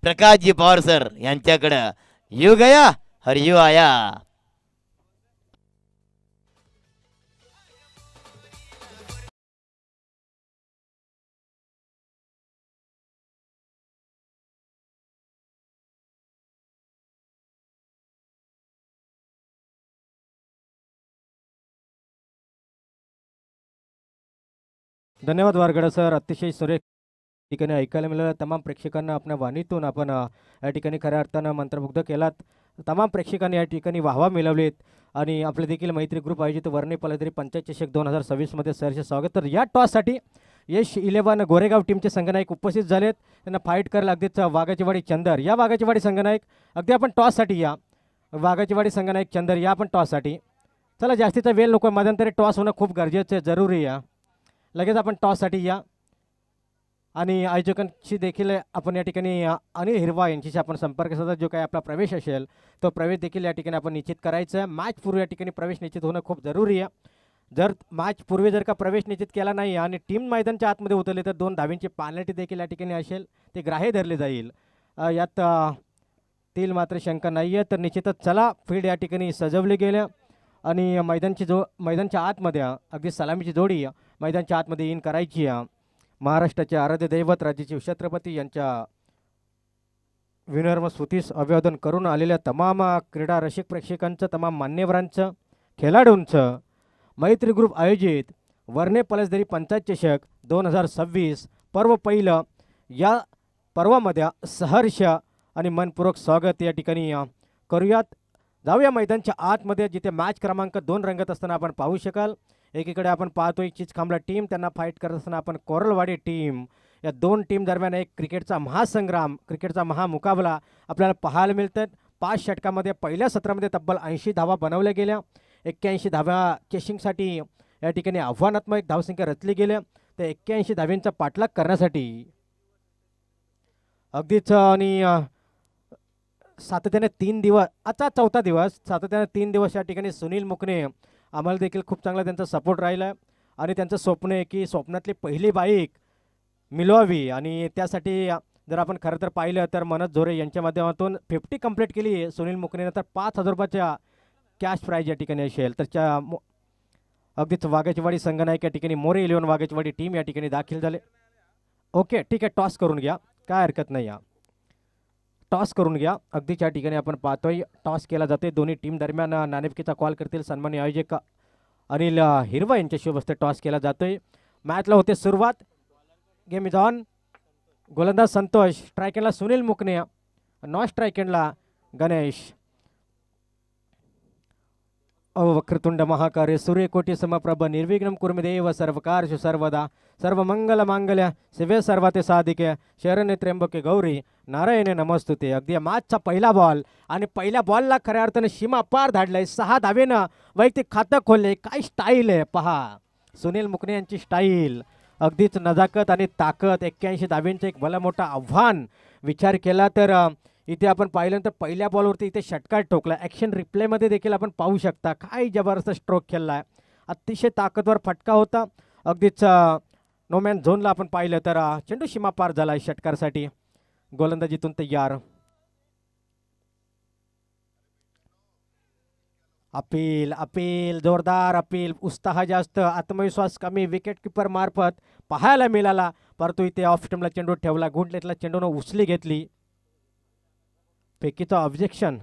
प्रकाशजी पवार सर यांच्याकडं. यू गया हर यू आया. धन्यवाद वारगडा सर. अतिशय सुरेख ठिकाणी ऐकायला मिळालं. तमाम प्रेक्षकांना आपल्या वाणीतून आपण या ठिकाणी खऱ्या अर्थानं मंत्रमुग्ध केलात. तमाम प्रेक्षकांनी या ठिकाणी वाहवा मिळवलीत आणि आपले देखील मैत्री ग्रुप आयोजित वर्णे पलदरी पंचायत चषक 2026मध्ये सरचे स्वागत. तर या टॉससाठी यश 11 गोरेगाव टीमचे संघनायक उपस्थित झालेत. त्यांना फाईट करायला अगदीच वाघाचीवाडी चंदर या वाघाचीवाडी संघनायक अगदी आपण टॉससाठी या. वाघाचीवाडी संघनायक चंदर या आपण टॉससाठी. चला जास्तीचा वेळ नको, मध्यंतरी टॉस होणं खूप गरजेचं आहे, जरुरी या. लगेच आपण टॉससाठी या. आणि आयोजकांशी देखील आपण या ठिकाणी अनिल हिरवा यांच्याशी आपण संपर्क साधा. जो काही आपला प्रवेश असेल तो प्रवेश देखील या ठिकाणी आपण निश्चित करायचा आहे. मॅच पूर्वी या ठिकाणी प्रवेश निश्चित होणं खूप जरुरी आहे. जर मॅच पूर्वी जर का प्रवेश निश्चित केला नाही आणि टीम मैदानच्या आतमध्ये उतरली तर 2 धावींची पेनल्टी देखील या ठिकाणी असेल, ते ग्राह्य धरले जाईल. यात तील मात्र शंका नाही आहे. तर निश्चितच चला फील्ड या ठिकाणी सजवले गेले आणि मैदानच्या आतमध्ये अगदी सलामीची जोडी मैदानच्या आतमध्ये इन करायची आहे. महाराष्ट्राचे आराध्य दैवत राज्याचे छत्रपती यांच्या विनम्र स्तुतीस अभिवादन करून आलेल्या तमाम क्रीडा रसिक प्रेक्षकांचं, तमाम मान्यवरांचं, खेळाडूंचं मैत्री ग्रुप आयोजित वर्णे पलसदरी पंचायत चषक 2026 पर्व पहिलं या पर्वामध्ये सहर्ष आणि मनपूर्वक स्वागत या ठिकाणी करूयात. जाऊया मैदानच्या आतमध्ये जिथे मॅच क्रमांक 2 रंगत असताना आपण पाहू शकाल. एकीकडे आपण पाहतोय चिचखांबला टीम, त्यांना फाईट करत असताना आपण कोरलवाडी टीम. या 2 टीम दरम्यान एक क्रिकेटचा महासंग्राम, क्रिकेटचा महामुकाबला आपल्याला पाहायला मिळतात. 5 षटकामध्ये पहिल्या सत्रामध्ये तब्बल 80 धावा बनवल्या गेल्या. 81 धावा चेसिंगसाठी या ठिकाणी आव्हानात्मक धावसंख्या रचली गेल्या. तर 81 धाव्यांचा पाठलाग करण्यासाठी अगदीच आणि सातत्याने 3 दिवस, आता 4था दिवस, सातत्याने 3 दिवस या ठिकाणी सुनील मुकणे आम्हाला देखील खूप चांगला त्यांचा सपोर्ट राहिला आहे. आणि त्यांचं स्वप्न आहे की स्वप्नातली पहिली बाईक मिळवावी आणि त्यासाठी जर आपण खरं तर पाहिलं तर मनोज झोरे यांच्या माध्यमातून 50 कंप्लीट केली सुनील मुकणेनं. तर 5,000 रुपयाच्या कॅश प्राईज या ठिकाणी असेल. तर अगदीच वाघाचीवाडी संघनायक या ठिकाणी मोरे 11 वाघाचीवाडी टीम या ठिकाणी दाखल झाले. ओके ठीक आहे, टॉस करून घ्या, काय हरकत नाही. या टॉस करून घ्या. अगदीच या ठिकाणी आपण पाहतोय टॉस केला जाते. दोन्ही टीम दरम्यान नाणेफेकीचा कॉल करतील सन्माननीय आयोजक अनिल हिरवा यांच्याशी बसते. टॉस केला जातोय. मॅचला होते सुरुवात. Game is on. गोलंदाज संतोष, स्ट्रायकेंडला सुनील मुकणे, नॉन स्ट्रायकेंडला गणेश. वक्रतुंड महाकार्य सूर्यकोटी समप्रभ निर्विघ्नं कुर्मे देव सर्वकार्येषु सर्वदा सर्वमंगल मांगल्य शिवे सर्वाते साधिके शरण्ये त्र्यंबके गौरी नारायणे नमस्तुते. अगदी मॅचचा पहिला बॉल आणि पहिल्या बॉलला खऱ्या अर्थाने सीमा पार धाडलाय. 6 धावेनं वैयक्तिक खातं खोलले. काय स्टाईल आहे पहा, सुनील मुकणे यांची स्टाईल. अगदीच नजाकत आणि ताकद. 81 धावेंचं एक भला मोठा आव्हान. विचार केला तर इथे आपण पाहिल्यानंतर पहिल्या बॉलवरती इथे षटकार ठोकला. ॲक्शन रिप्लेमध्ये देखील आपण पाहू शकता काय जबरदस्त स्ट्रोक खेळला आहे. अतिशय ताकदवर फटका होता. अगदीच नोमॅन झोनला आपण पाहिलं तर चेंडू सीमा पार झाला आहे षटकारसाठी. गोलंदाजीतून तयार. अपील अपील जोरदार अपील. उत्साह जास्त, आत्मविश्वास कमी. विकेट किपर मार्फत पाहायला मिळाला, परंतु इथे ऑफ स्टंपला चेंडू ठेवला. गुंडलेतला चेंडूनं उचली घेतली. फेकीचं ऑब्जेक्शन.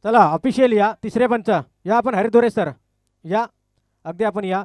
चला ऑफिशियल या. तिसरे पंच या आपण हरिदोरे सर या. अगदी आपण या.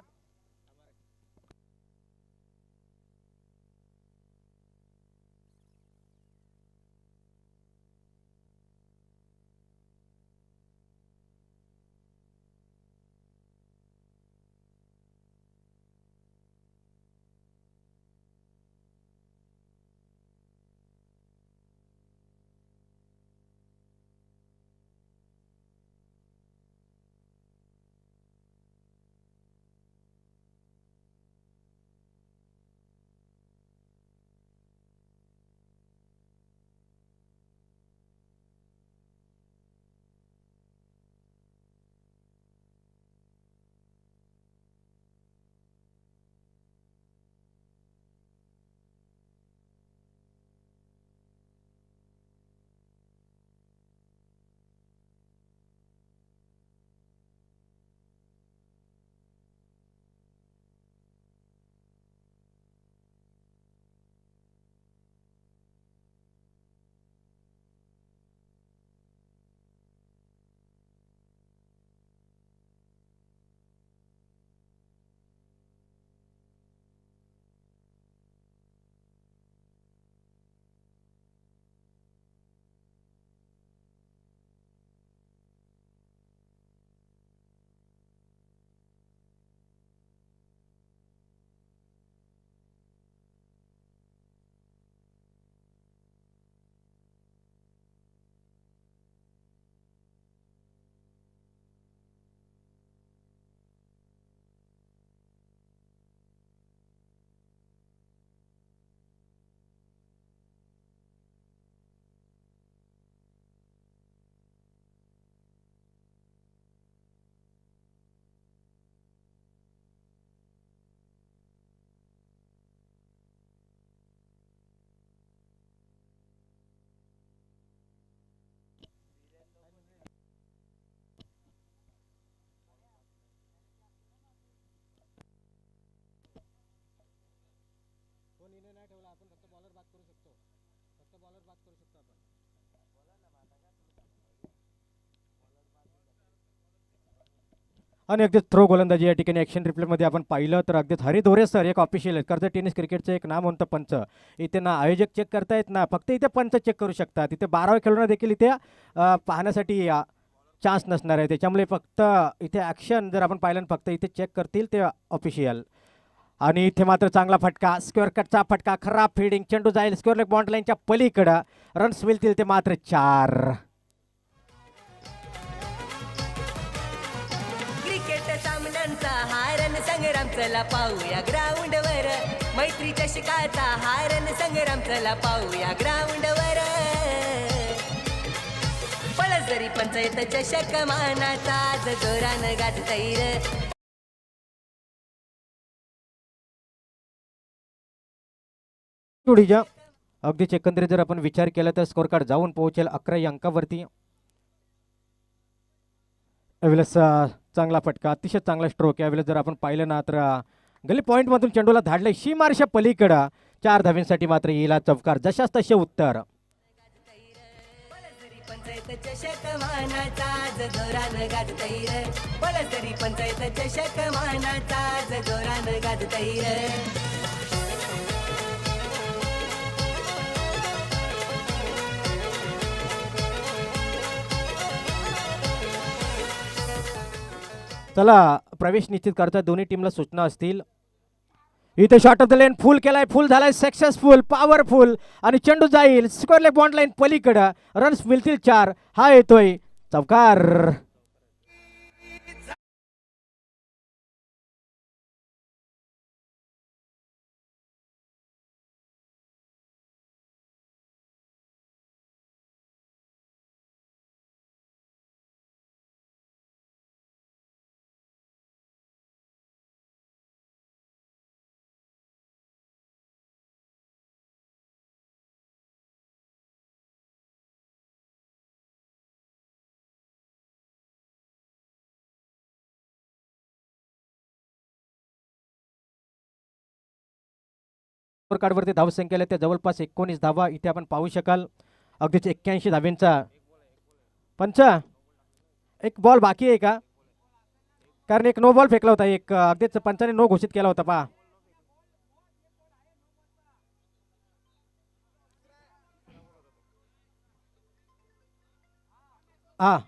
आणि अगदीच थ्रो गोलंदाजी या ठिकाणी ॲक्शन रिप्लेमध्ये आपण पाहिलं तर अगदीच हरिदोरे सर एक ऑफिशियल आहेत. कर्जत टेनिस क्रिकेटचं एक नामवंत पंच. इथे ना आयोजक चेक करतायत ना फक्त इथे पंच चेक करू शकतात. इथे 12 खेळून देखील इथे पाहण्यासाठी चान्स नसणार आहे. त्याच्यामुळे फक्त इथे ॲक्शन जर आपण पाहिलं फक्त इथे चेक करतील ते ऑफिशियल. आणि इथे मात्र चांगला फटका, स्क्वेअर कटचा फटका, खराब फिल्डिंग. चेंडू जाईल स्क्वेअर लेग बॉन्ड लाईनच्या पलीकडं. रन्स मिळतील ते मात्र 4. क्रिकेट मोठ्या सामन्यांचा हारण संग्राम चला पाहूया ग्राउंडवर मैत्रीच्या शिकाचा हारण संग्राम चला पाहूया ग्राउंडवर पळसदरी पंचायत चषक मानाचा आज जोरानं गाजतय रे जोडीच्या अगदीच एकंदरीत जर आपण विचार केला तर स्कोर कार्ड जाऊन पोहोचेल 11 अंकावरती. यावेळेस चांगला फटका, अतिशय चांगला स्ट्रोक. यावेळेस जर आपण पाहिलं ना तर गली पॉईंट मधून चेंडूला धाडले सीमारच्या पलीकडं 4 धावींसाठी मात्र येईल चौकार. जशाच तसे उत्तर. पंचायत चषक मानाचा आज जोरानं गाजतय रे पळसदरी पंचायत चषक मानाचा आज जोरानं गाजतय रे चला प्रवेश निश्चित करता दोन्ही टीमला सूचना असतील. इथे शॉट ऑफ द लेन फुल केलाय, फुल झालाय, सक्सेसफुल, पॉवरफुल आणि चेंडू जाईल स्कोर लेग बॉन्ड लाईन पलीकडं. रन्स मिळतील 4. हा येतोय चौकार. स्कोर कार्डवरती धावसंख्या त्या जवळपास 19 धावा इथे आपण पाहू शकाल. अगदीच 81 धाव्यांचा पंच. एक बॉल बाकी आहे का? कारण एक नो बॉल फेकला होता, एक अगदीच पंचाने नो घोषित केला होता पहा. हा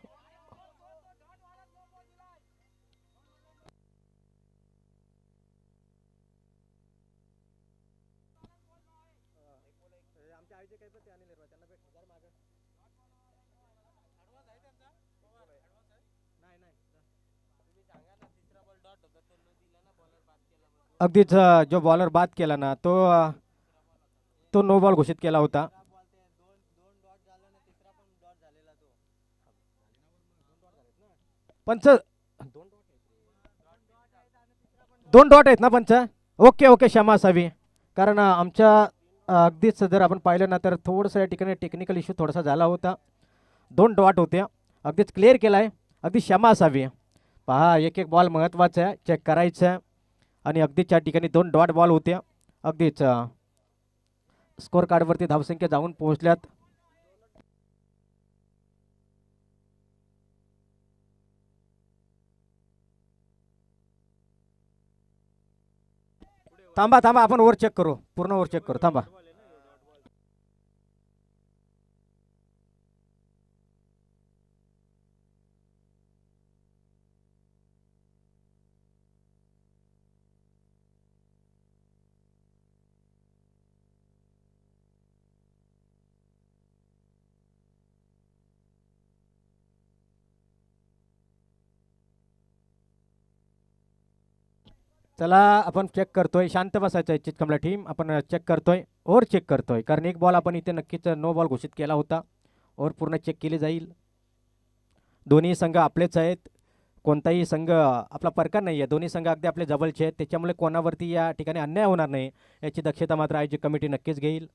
अगदीच जो बॉलर बाद केला ना तो नो बॉल घोषित केला होता. पंच 2 डॉट आहेत ना पंच? ओके ओके, क्षमा असावी. कारण आमच्या अगदीच जर आपण पाहिलं ना तर थोडंसं या ठिकाणी टेक्निकल इश्यू थोडासा झाला होता. 2 डॉट होत्या, अगदीच क्लिअर केलाय. अगदी क्षमा असावी. पहा एक एक बॉल महत्त्वाचा आहे, चेक करायचं आहे. आणि अगदीच या ठिकाणी 2 डॉट बॉल होत्या. अगदीच स्कोर कार्डवरती धावसंख्या जाऊन पोहोचल्यात. थांबा थांबा, आपण ओव्हर चेक करू, पूर्ण ओव्हर चेक करू. थांबा. चला आपण चेक करतोय. शांत बसायचं आहे चितकमला टीम. आपण चेक करतोय, ओव्हर चेक करतोय. कारण एक बॉल आपण इथे नक्कीच नो बॉल घोषित केला होता. ओव्हर पूर्ण चेक केली जाईल. दोन्ही संघ आपलेच आहेत, कोणताही संघ आपला परका नाही आहे. दोन्ही संघ अगदी आपले जवळचे आहेत, त्याच्यामुळे कोणावरती या ठिकाणी अन्याय होणार नाही याची दक्षता मात्र आयोजक कमिटी नक्कीच घेईल.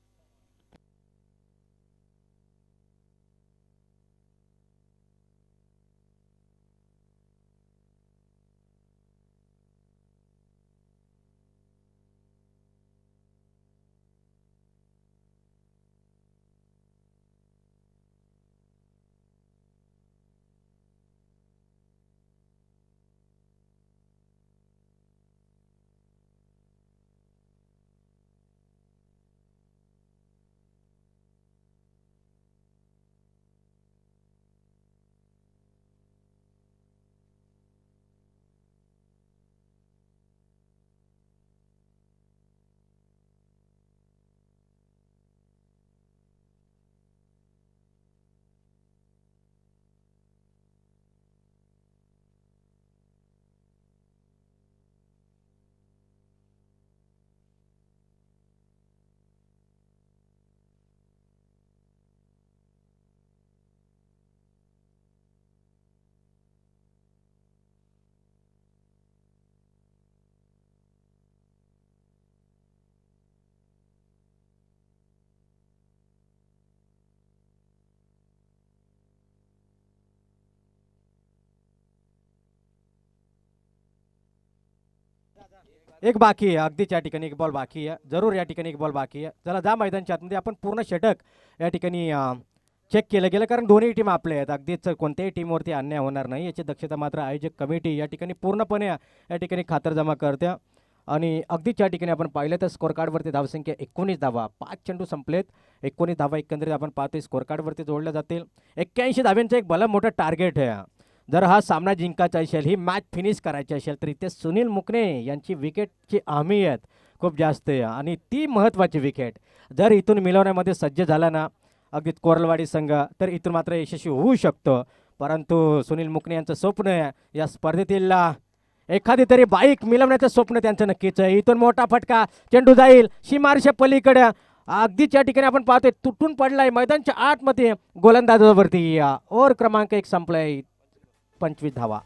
एक बाकी आहे, अगदीच या ठिकाणी एक बॉल बाकी आहे, जरूर या ठिकाणी एक बॉल बाकी आहे. चला जा मैदानच्या आतमध्ये, आपण पूर्ण षटक या ठिकाणी चेक केलं गेलं, कारण दोन्ही टीम आपले आहेत. अगदीच कोणत्याही टीमवरती अन्याय होणार नाही याची दक्षता मात्र आयोजक कमिटी या ठिकाणी पूर्णपणे या ठिकाणी खातरजमा करते. आणि अगदीच या ठिकाणी आपण पाहिलं तर स्कोर कार्डवरती धावसंख्या 19 धावा, 5 चेंडू संपलेत, 19 धावा एकंदरीत आपण पाहतोय स्कोर कार्डवरती जोडल्या जातील. 81 धाव्यांचं एक भलं मोठं टार्गेट आहे. जर हा सामना जिंकायचा असेल, ही मॅच फिनिश करायची असेल, तर इथे सुनील मुकणे यांची विकेटची अहमियत खूप जास्त आहे आणि ती महत्त्वाची विकेट जर इथून मिळवण्यामध्ये सज्ज झाला ना अगदीच कोरलवाडी संघ, तर इथून मात्र यशस्वी होऊ शकतो. परंतु सुनील मुकणे यांचं स्वप्न आहे या स्पर्धेतील एखादी तरी बाईक मिळवण्याचं स्वप्न त्यांचं नक्कीच आहे. इथून मोठा फटका, चेंडू जाईल सीमारेषे पलीकडे, अगदीच या ठिकाणी आपण पाहतोय तुटून पडलाय मैदानच्या आतमध्ये गोलंदाजावरती. ओव्हर क्रमांक 1 संपलाय, 25 धावा.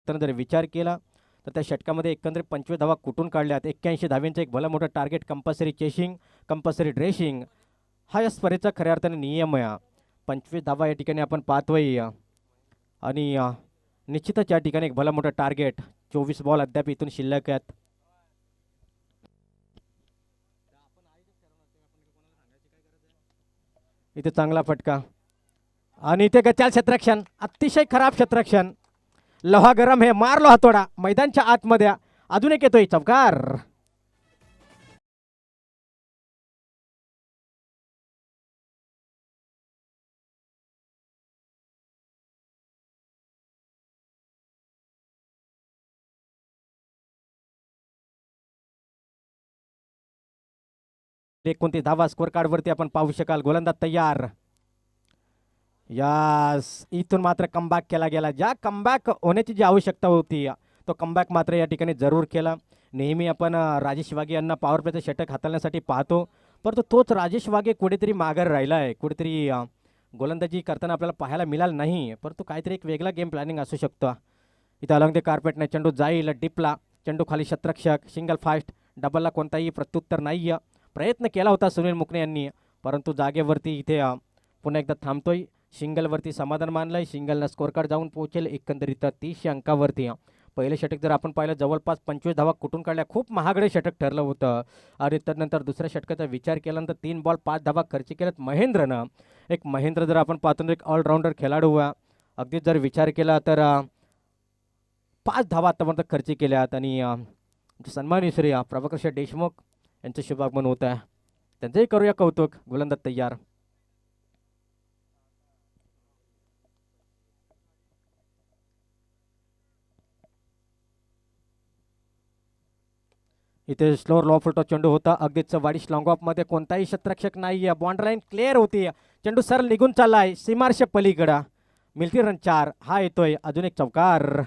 तर जर विचार केला तर त्या षटकामध्ये एकंदरीत 25 धावा कुठून काढल्यात. 81 धाव्यांचं एक भलं मोठं target, compulsory chasing, compulsory dressing, हा या स्पर्धेचा खऱ्या अर्थाने नियम आहे. 25 धावा या ठिकाणी आपण पाहतोय आणि निश्चितच या ठिकाणी एक भलं मोठं टार्गेट. 24 बॉल अद्याप इथून शिल्लक आहेत. इथे चांगला फटका आणि इथे गचाल क्षेत्ररक्षण, अतिशय खराब क्षेत्ररक्षण. लोहा गरम आहे, मारलो हातोडा मैदानच्या आतमध्ये. अजून एक येतोय चौकार. कोणती धावा स्कोर कार्डवरती आपण पाहू शकाल. गोलंदाज तयार. यास इथून मात्र कमबॅक केला गेला. ज्या कमबॅक होण्याची जी आवश्यकता होती तो कमबॅक मात्र या ठिकाणी जरूर केला. नेहमी आपण राजेश वाघे यांना पॉवर प्लेचं षटक हाताळण्यासाठी पाहतो, परंतु तोच राजेश वाघे कुठेतरी माघार राहिला आहे. कुठेतरी गोलंदाजी करताना आपल्याला पाहायला मिळालं नाही, परंतु काहीतरी एक वेगळा गेम प्लॅनिंग असू शकतो. इथं अलंग कार्पेटने चेंडू जाईल डिपला, चेंडू खाली शतरक्षक, सिंगल फास्ट, डबलला कोणताही प्रत्युत्तर नाही. प्रयत्न केला होता सुनील मुकणे यांनी, परंतु जागेवरती इथे पुन्हा एकदा थांबतोय. सिंगलवरती समाधान मानलंय. सिंगलनं स्कोर कार्ड जाऊन पोहोचेल एकंदरीत 30 अंकावरती. पहिलं षटक जर आपण पाहिलं जवळपास 25 धावा कुठून काढल्या, खूप महागडे षटक ठरलं होतं. आणि त्यानंतर दुसऱ्या षटकाचा विचार केल्यानंतर 3 बॉल 5 धावा खर्च केल्यात महेंद्रनं. एक महेंद्र जर आपण पाहतो एक ऑलराऊंडर खेळाडू, अगदीच जर विचार केला तर 5 धावा आतापर्यंत खर्च केल्यात. आणि सन्माननीय श्री प्रभाकर देशमुख यांचं शुभागमन होत आहे, त्यांचंही करूया कौतुक. गोलंदाज तयार. इथे स्लोअर लॉ फुलटॉस चेंडू होता, अगदीच वाडीश लॉंग ऑफमध्ये कोणताही क्षेत्ररक्षक नाही आहे. बॉन्ड लाईन क्लिअर होती, चेंडू सरळ निघून चाललाय सीमारेषे पलीकडं. मिळती रन 4. हा येतोय अजून एक चौकार.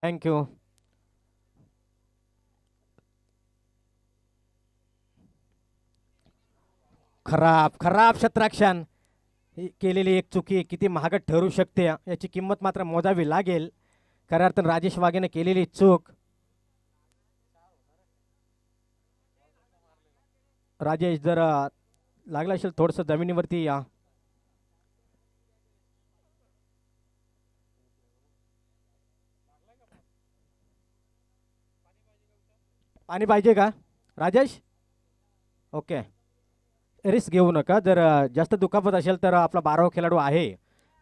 थँक्यू. खराब खराब क्षेत्ररक्षण केलेली एक चुकी किती महागत ठरू शकते याची किंमत मात्र मोजावी लागेल. खऱ्या अर्थानं राजेश वाघेने केलेली चूक. राजेश जर लागला असेल थोडंसं जमिनीवरती पाणी पाहिजे का राजेश? ओके, रिस्क घेऊ नका. जर जास्त दुखापत असेल तर आपला 12वा खेळाडू आहे,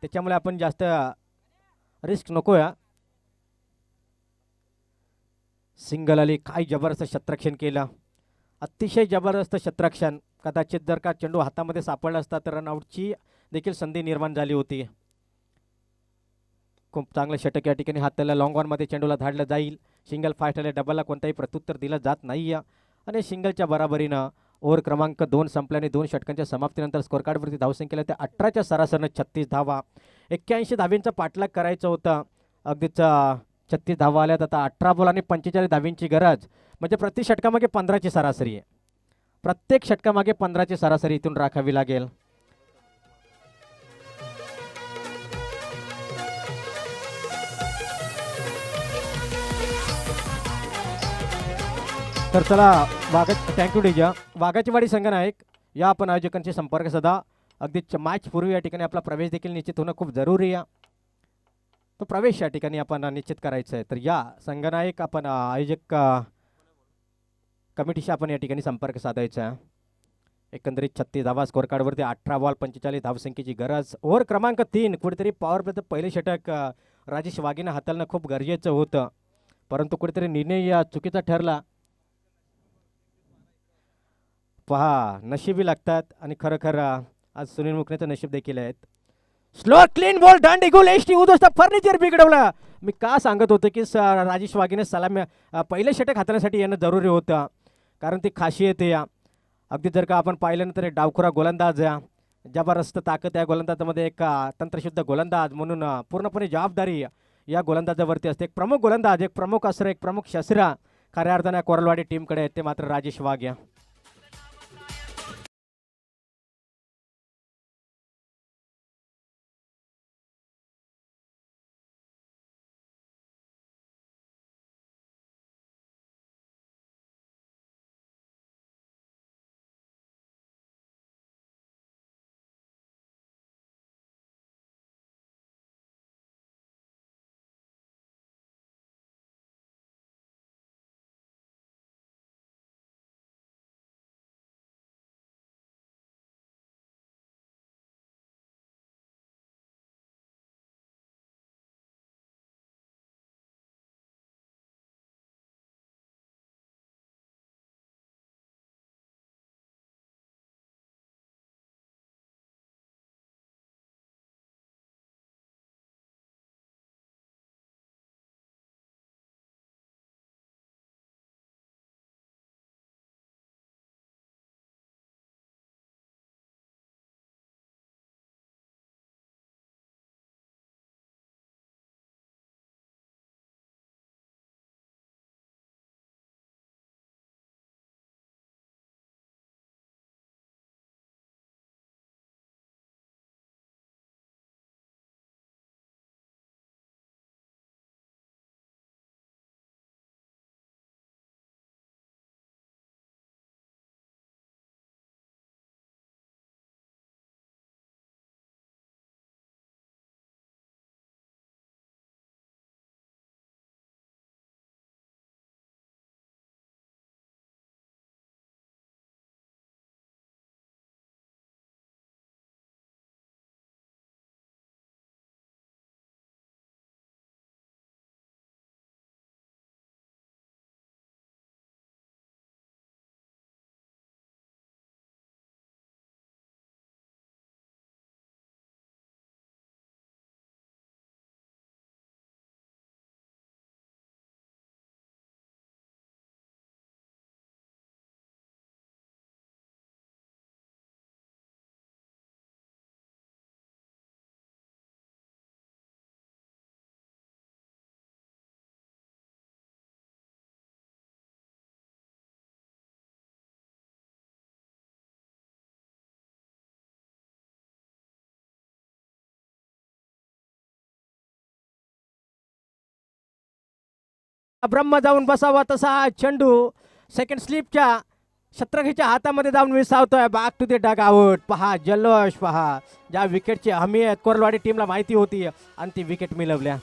त्याच्यामुळे आपण जास्त रिस्क नकोया. सिंगल आली, काय जबरदस्त क्षेत्ररक्षण केलं, अतिशय जबरदस्त क्षेत्ररक्षण. कदाचित जर का चेंडू हातामध्ये सापडला असता तर रनआउटची देखील संधी निर्माण झाली होती. खूप चांगलं षटक या ठिकाणी हाताला लॉंग ऑनमध्ये चेंडूला धाडलं जाईल. सिंगल फास्ट आले, डबलला कोणताही प्रत्युत्तर दिलं जात नाही आहे आणि सिंगलच्या बराबरीनं ओव्हर क्रमांक 2 संपल्याने 2 षटकांच्या समाप्तीनंतर स्कोर कार्डवरती धावसंख्येला त्या 18च्या सरासरीनं 36 धावा. 81 धावींचा पाठलाग करायचं होतं. अगदीच 36 धावा आल्यात. आता 18 बॉल आणि 45 धावींची गरज, म्हणजे प्रति षटकामागे 15ची सरासरी आहे. प्रत्येक षटकामागे 15ची सरासरी इथून राखावी लागेल. तर चला थँक्यू डीजा. वाघाचीवाडी संघनायक या आपण आयोजकांशी संपर्क साधा. अगदी मॅच पूर्वी या ठिकाणी आपला प्रवेश देखील निश्चित होणं खूप जरुरी आहे. तो प्रवेश या ठिकाणी आपण निश्चित करायचा आहे. तर या संघनायक आपण आयोजक कमिटीशी आपण या ठिकाणी संपर्क साधायचा आहे. एकंदरीत 36 धावा स्कोर कार्डवरती, 18 बॉल 45 धावसंख्येची गरज. ओव्हर क्रमांक 3 कुठेतरी पॉवर प्लेचं पहिले षटक राजेश वाघेनं हाताळणं खूप गरजेचं होतं, परंतु कुठेतरी निर्णय चुकीचा ठरला. पहा, नशिबी लागतात आणि खरं आज सुनील मुकनेचं नशीब देखील आहेत. स्लो क्लीन बॉल दांडी गोल एस टी उद्ध्वस्त फर्निचर बिघडवलं. मी का सांगत होतो की राजेश वाघेने सलामी पहिलं षटक हाताळण्यासाठी येणं जरुरी होतं, कारण ती खासियत आहे. अगदी जर का आपण पाहिल्यानंतर डावखुरा गोलंदाज जबरदस्त ताकद या गोलंदाजामध्ये, एक तंत्रशुद्ध गोलंदाज म्हणून पूर्णपणे जबाबदारी या गोलंदाजावरती असते. एक प्रमुख गोलंदाज, एक प्रमुख अस्त्र, एक प्रमुख शस्त्र खऱ्या अर्थाने कोरलवाडी टीमकडे आहेत, ते मात्र राजेश वाघ या. ब्रह्म जाऊन बसावा तसा हा चेंडू सेकंड स्लिपच्या शत्रकीच्या हातामध्ये जाऊन विसावतोय. Back to the dugout. पहा जल्लोष, पहा ज्या विकेटची हमी आहे कोरलवाडी टीमला माहिती होती आणि ती विकेट मिळवल्या.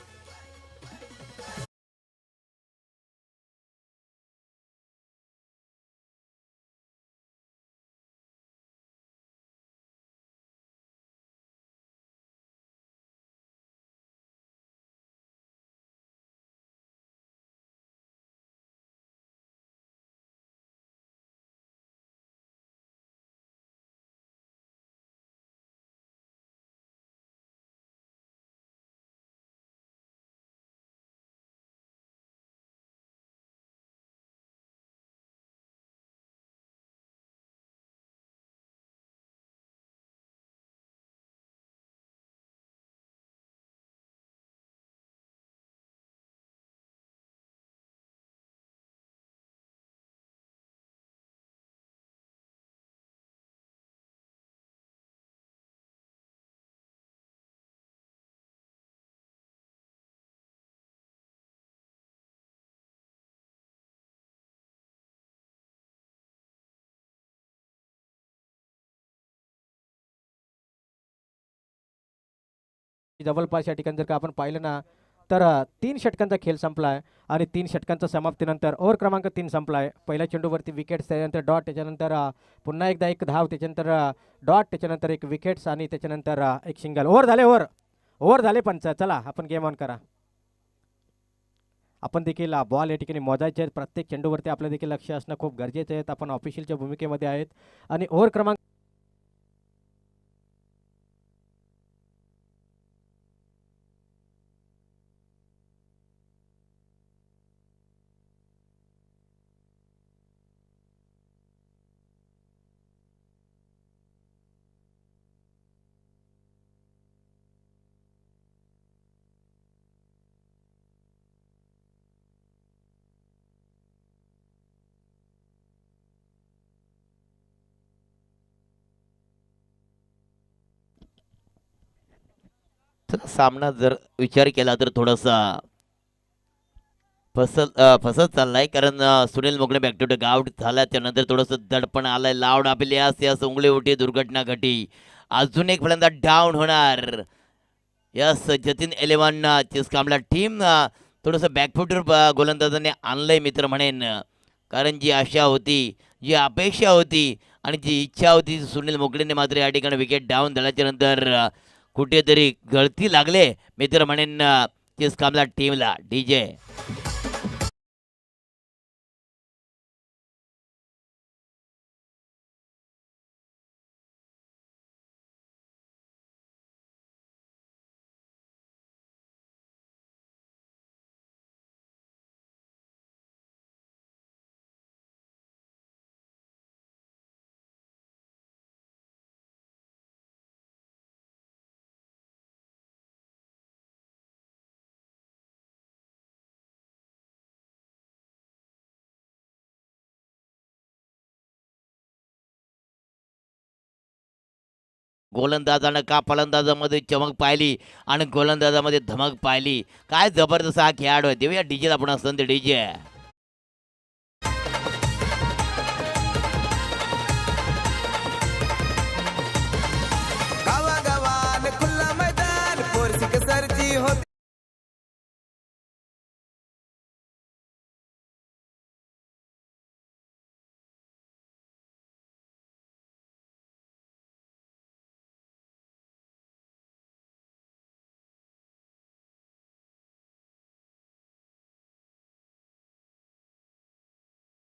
जवळपास या ठिकाणी जर का आपण पाहिलं ना तर 3 षटकांचा खेळ संपला आहे आणि 3 षटकांच्या समाप्तीनंतर ओव्हर क्रमांक 3 संपला आहे. पहिल्या चेंडूवरती विकेट्स, त्याच्यानंतर डॉट, त्याच्यानंतर पुन्हा एकदा एक धाव, त्याच्यानंतर डॉट, त्याच्यानंतर एक विकेट्स आणि त्याच्यानंतर एक सिंगल. ओव्हर झाले पंच. चला आपण गेम ऑन करा. आपण देखील बॉल या ठिकाणी मोजायचे आहेत. प्रत्येक चेंडूवरती आपलं देखील लक्ष असणं खूप गरजेचं आहे. आपण ऑफिशियलच्या भूमिकेमध्ये आहेत आणि ओव्हर क्रमांक सामना जर विचार केला तर थोडासा फसत चाललाय, कारण Sunil Mogale back to take out झाला. त्यानंतर थोडंसं दडपण आलंय. लावड आपली यास उंगली उठी, दुर्घटना घटी. अजून एक फलंदाज डाऊन होणार. यस, जतीन 11 चेस कामला टीम थोडंसं बॅकफुटवर गोलंदाजाने आणलंय मित्र म्हणेन, कारण जी आशा होती, जी अपेक्षा होती आणि जी इच्छा होती, सुनील मोगळेने मात्र या ठिकाणी विकेट डाऊन झाल्याच्या नंतर कुठेतरी गळती लागले मित्र म्हणेन चेस कामला टीमला. डीजे गोलंदाजानं का फलंदाजामध्ये चमक पाहिली आणि गोलंदाजामध्ये धमक पाहिली. काय जबरदस्त हा खेळाडू आहे. देऊया डीजेला पुन्हा संधी. डीजे गावागावान खुल्ला मैदान पोरसी कसरती होती.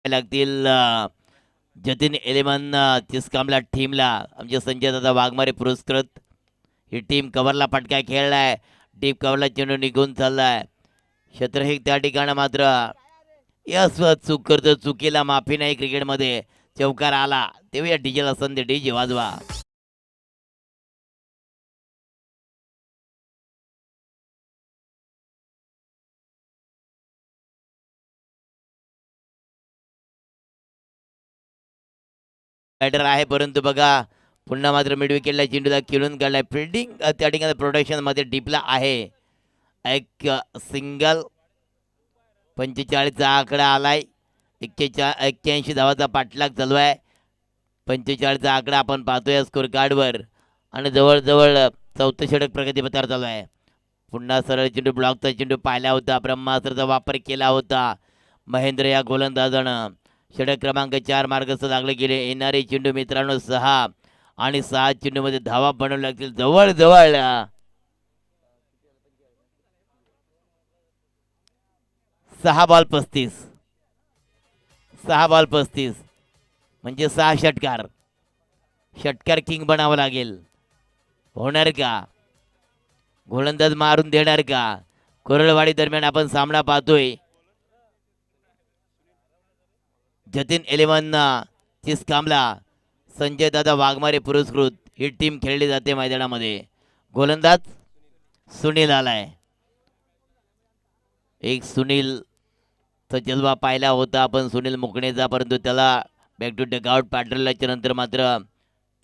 लागतील जतीन 11 चिसकामला टीमला. आमचे संजय दादा वाघमारे पुरस्कृत. ही टीम कव्हरला फटका खेळलाय. डीप कव्हरला चेंडू निघून चाललाय. क्षेत्रहिक त्या ठिकाणी मात्र यस चूक करतो. चुकीला माफी नाही क्रिकेटमध्ये. चौकार आला. तेव्हा डीजेला संधी. डीजे वाजवा. बॅटर आहे, परंतु बघा पुन्हा मात्र मिड विकेटला चेंडूला खेळून काढलाय. फिल्डिंग त्या ठिकाणी प्रोटेक्शन मध्ये डीपला आहे. एक सिंगल. 45चा आकडा आलाय. 81 धावाचा पाठलाग चालू आहे. 45चा आकडा आपण पाहतोय स्कोर कार्डवर आणि जवळजवळ 4थं षटक प्रगतीपथावर चालू आहे. पुन्हा सरळ चेंडू, ब्लॉकचा चेंडू पाहिला होता. ब्रह्मास्त्राचा वापर केला होता महेंद्र या गोलंदाजानं. षटक क्रमांक 4 मार्गस्थ लागले गेले. येणारे चेंडू मित्रांनो 6 आणि 6 चेंडूमध्ये धावा बनवू लागतील. जवळजवळ 6 बॉल 35. 6 बॉल 35 म्हणजे 6 षटकार. षटकार किंग बनावं लागेल. होणार का? गोलंदाज मारून देणार का? कोरळवाडी दरम्यान आपण सामना पाहतोय. जतीन 11 चिसकामला, संजय दादा वाघमारे पुरस्कृत ही टीम खेळली जाते मैदानामध्ये. गोलंदाज सुनील आलाय. एक सुनील चा जलवा पाहिला होता आपण सुनील मुकणेचा, परंतु त्याला बॅक टू टेक आउट पाठवल्याच्या नंतर मात्र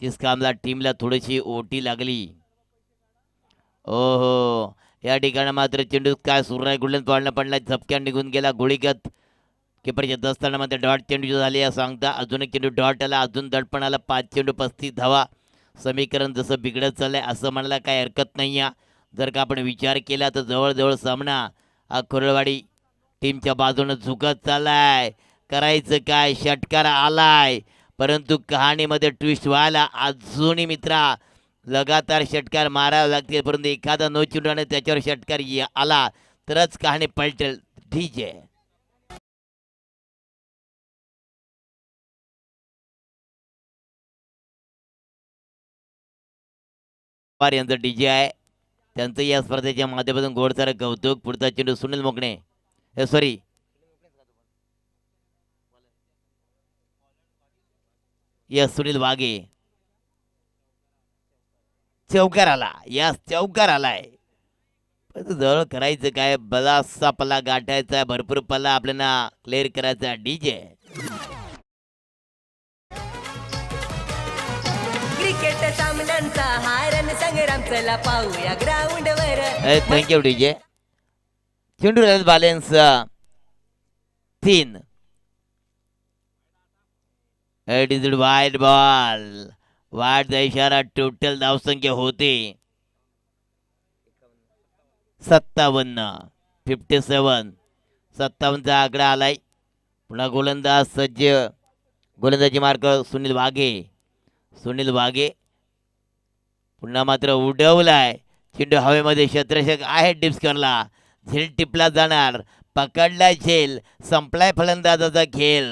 चिसकामला टीमला थोडीशी ओटी लागली. ओहो, या ठिकाणी मात्र चेंडू काय सुराय गुडलन पाडला पडला. झपक्या निघून गेला. गोळीगत किपरच्या दस्तानामध्ये डॉट चेंडू झाली या सांगता. अजून एक चेंडू डॉट आला. अजून दडपण आला. 5 चेंडू 35 धावा. समीकरण जसं बिघडत चाललंय असं म्हणायला काही हरकत नाही आहे. जर का आपण विचार केला तर जवळजवळ सामना हा कुर्डवाडी टीमच्या बाजूनं झुकत चाललाय. करायचं काय, षटकार आलाय, परंतु कहाणीमध्ये ट्विस्ट व्हायला अजूनही मित्रा लगातार षटकार मारावे लागतील, परंतु एखादा नो चुंडाने त्याच्यावर षटकार आला तरच कहाणी पलटेल. ठीक आहे. यांचं डीजे आहे, त्यांचं या स्पर्धेच्या माध्यमातून गोडसारं कौतुक. पुढचा चेंडू सुनील मोकणे, सॉरी यस सुनील वाघे, चौकार आला. यस चौकार आलाय. जवळ करायचं काय, बराचसा पल्ला गाठायचा, भरपूर पल्ला आपल्याला क्लिअर करायचा. डीजे क्रिकेट सामन्यांचा हारण संग्राम, चला पाहूया ग्राउंड वर. Thank you DJ. चेंडू राहील balance 3. It is wide ball. वाईडचा इशारा. टोटल धावसंख्या होते 57. 57चा आकडा आलाय. पुन्हा गोलंदाज सज्ज. गोलंदाजी मार्क सुनील वाघे. सुनील वाघे पुन्हा मात्र उडवलाय. चेंडू हवेमध्ये क्षेत्ररक्षक आहे डिप्सकरला. झेल टिपला जाणार. पकडलाय झेल. संपलाय फलंदाजाचा खेळ.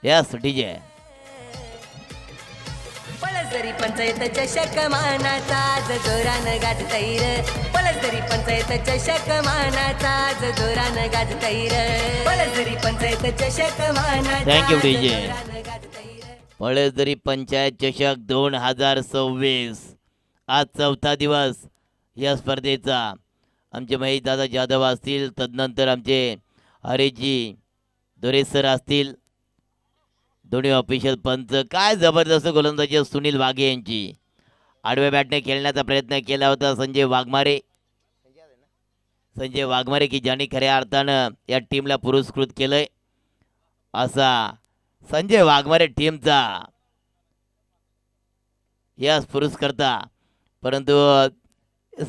Yes DJ. पळसदरी पंचायत चषक मानाचा आज जोरानं गाजतैर. पळसदरी पंचायत चषक मानाचा आज जोरानं गाजतैर. पळसदरी पंचायत चषक मानाचा Thank you, आज DJ. जोरानं गाजतैर. पळसदरी पंचायत चषक 2026 आज 4था दिवस या स्पर्धेचा. आमचे महेश दादा जाधव असतील, तदनंतर आमचे हरीशजी दोरे सर असतील, दोन्ही ऑफिशियल पंच. काय जबरदस्त गोलंदाजी सुनील वाघे यांची. आडव्या बॅटने खेळण्याचा प्रयत्न केला होता संजय वाघमारे. संजय वाघमारे की ज्यांनी खऱ्या अर्थानं या टीमला पुरस्कृत केलंय असा संजय वाघमारे टीमचा यस पुरस्कर्ता. परंतु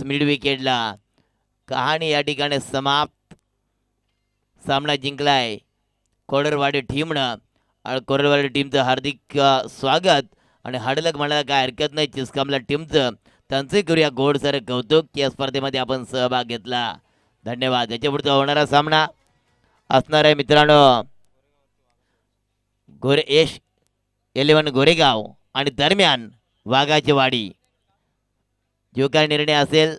मिड विकेटला कहाणी या ठिकाणी समाप्त. सामना जिंकलाय कोडरवाडी टीमनं. आणि कोरडवाडी टीमचं हार्दिक स्वागत. आणि हाडलक म्हणायला काय हरकत नाही चिस्कामला टीमचं. त्यांचे करूया गोड सारं कौतुक. या स्पर्धेमध्ये आपण सहभाग घेतला. धन्यवाद. याच्या पुढचा होणारा सामना असणार आहे मित्रांनो यश 11 गोरेगाव आणि दरम्यान वाघाची वाडी. जो काय निर्णय असेल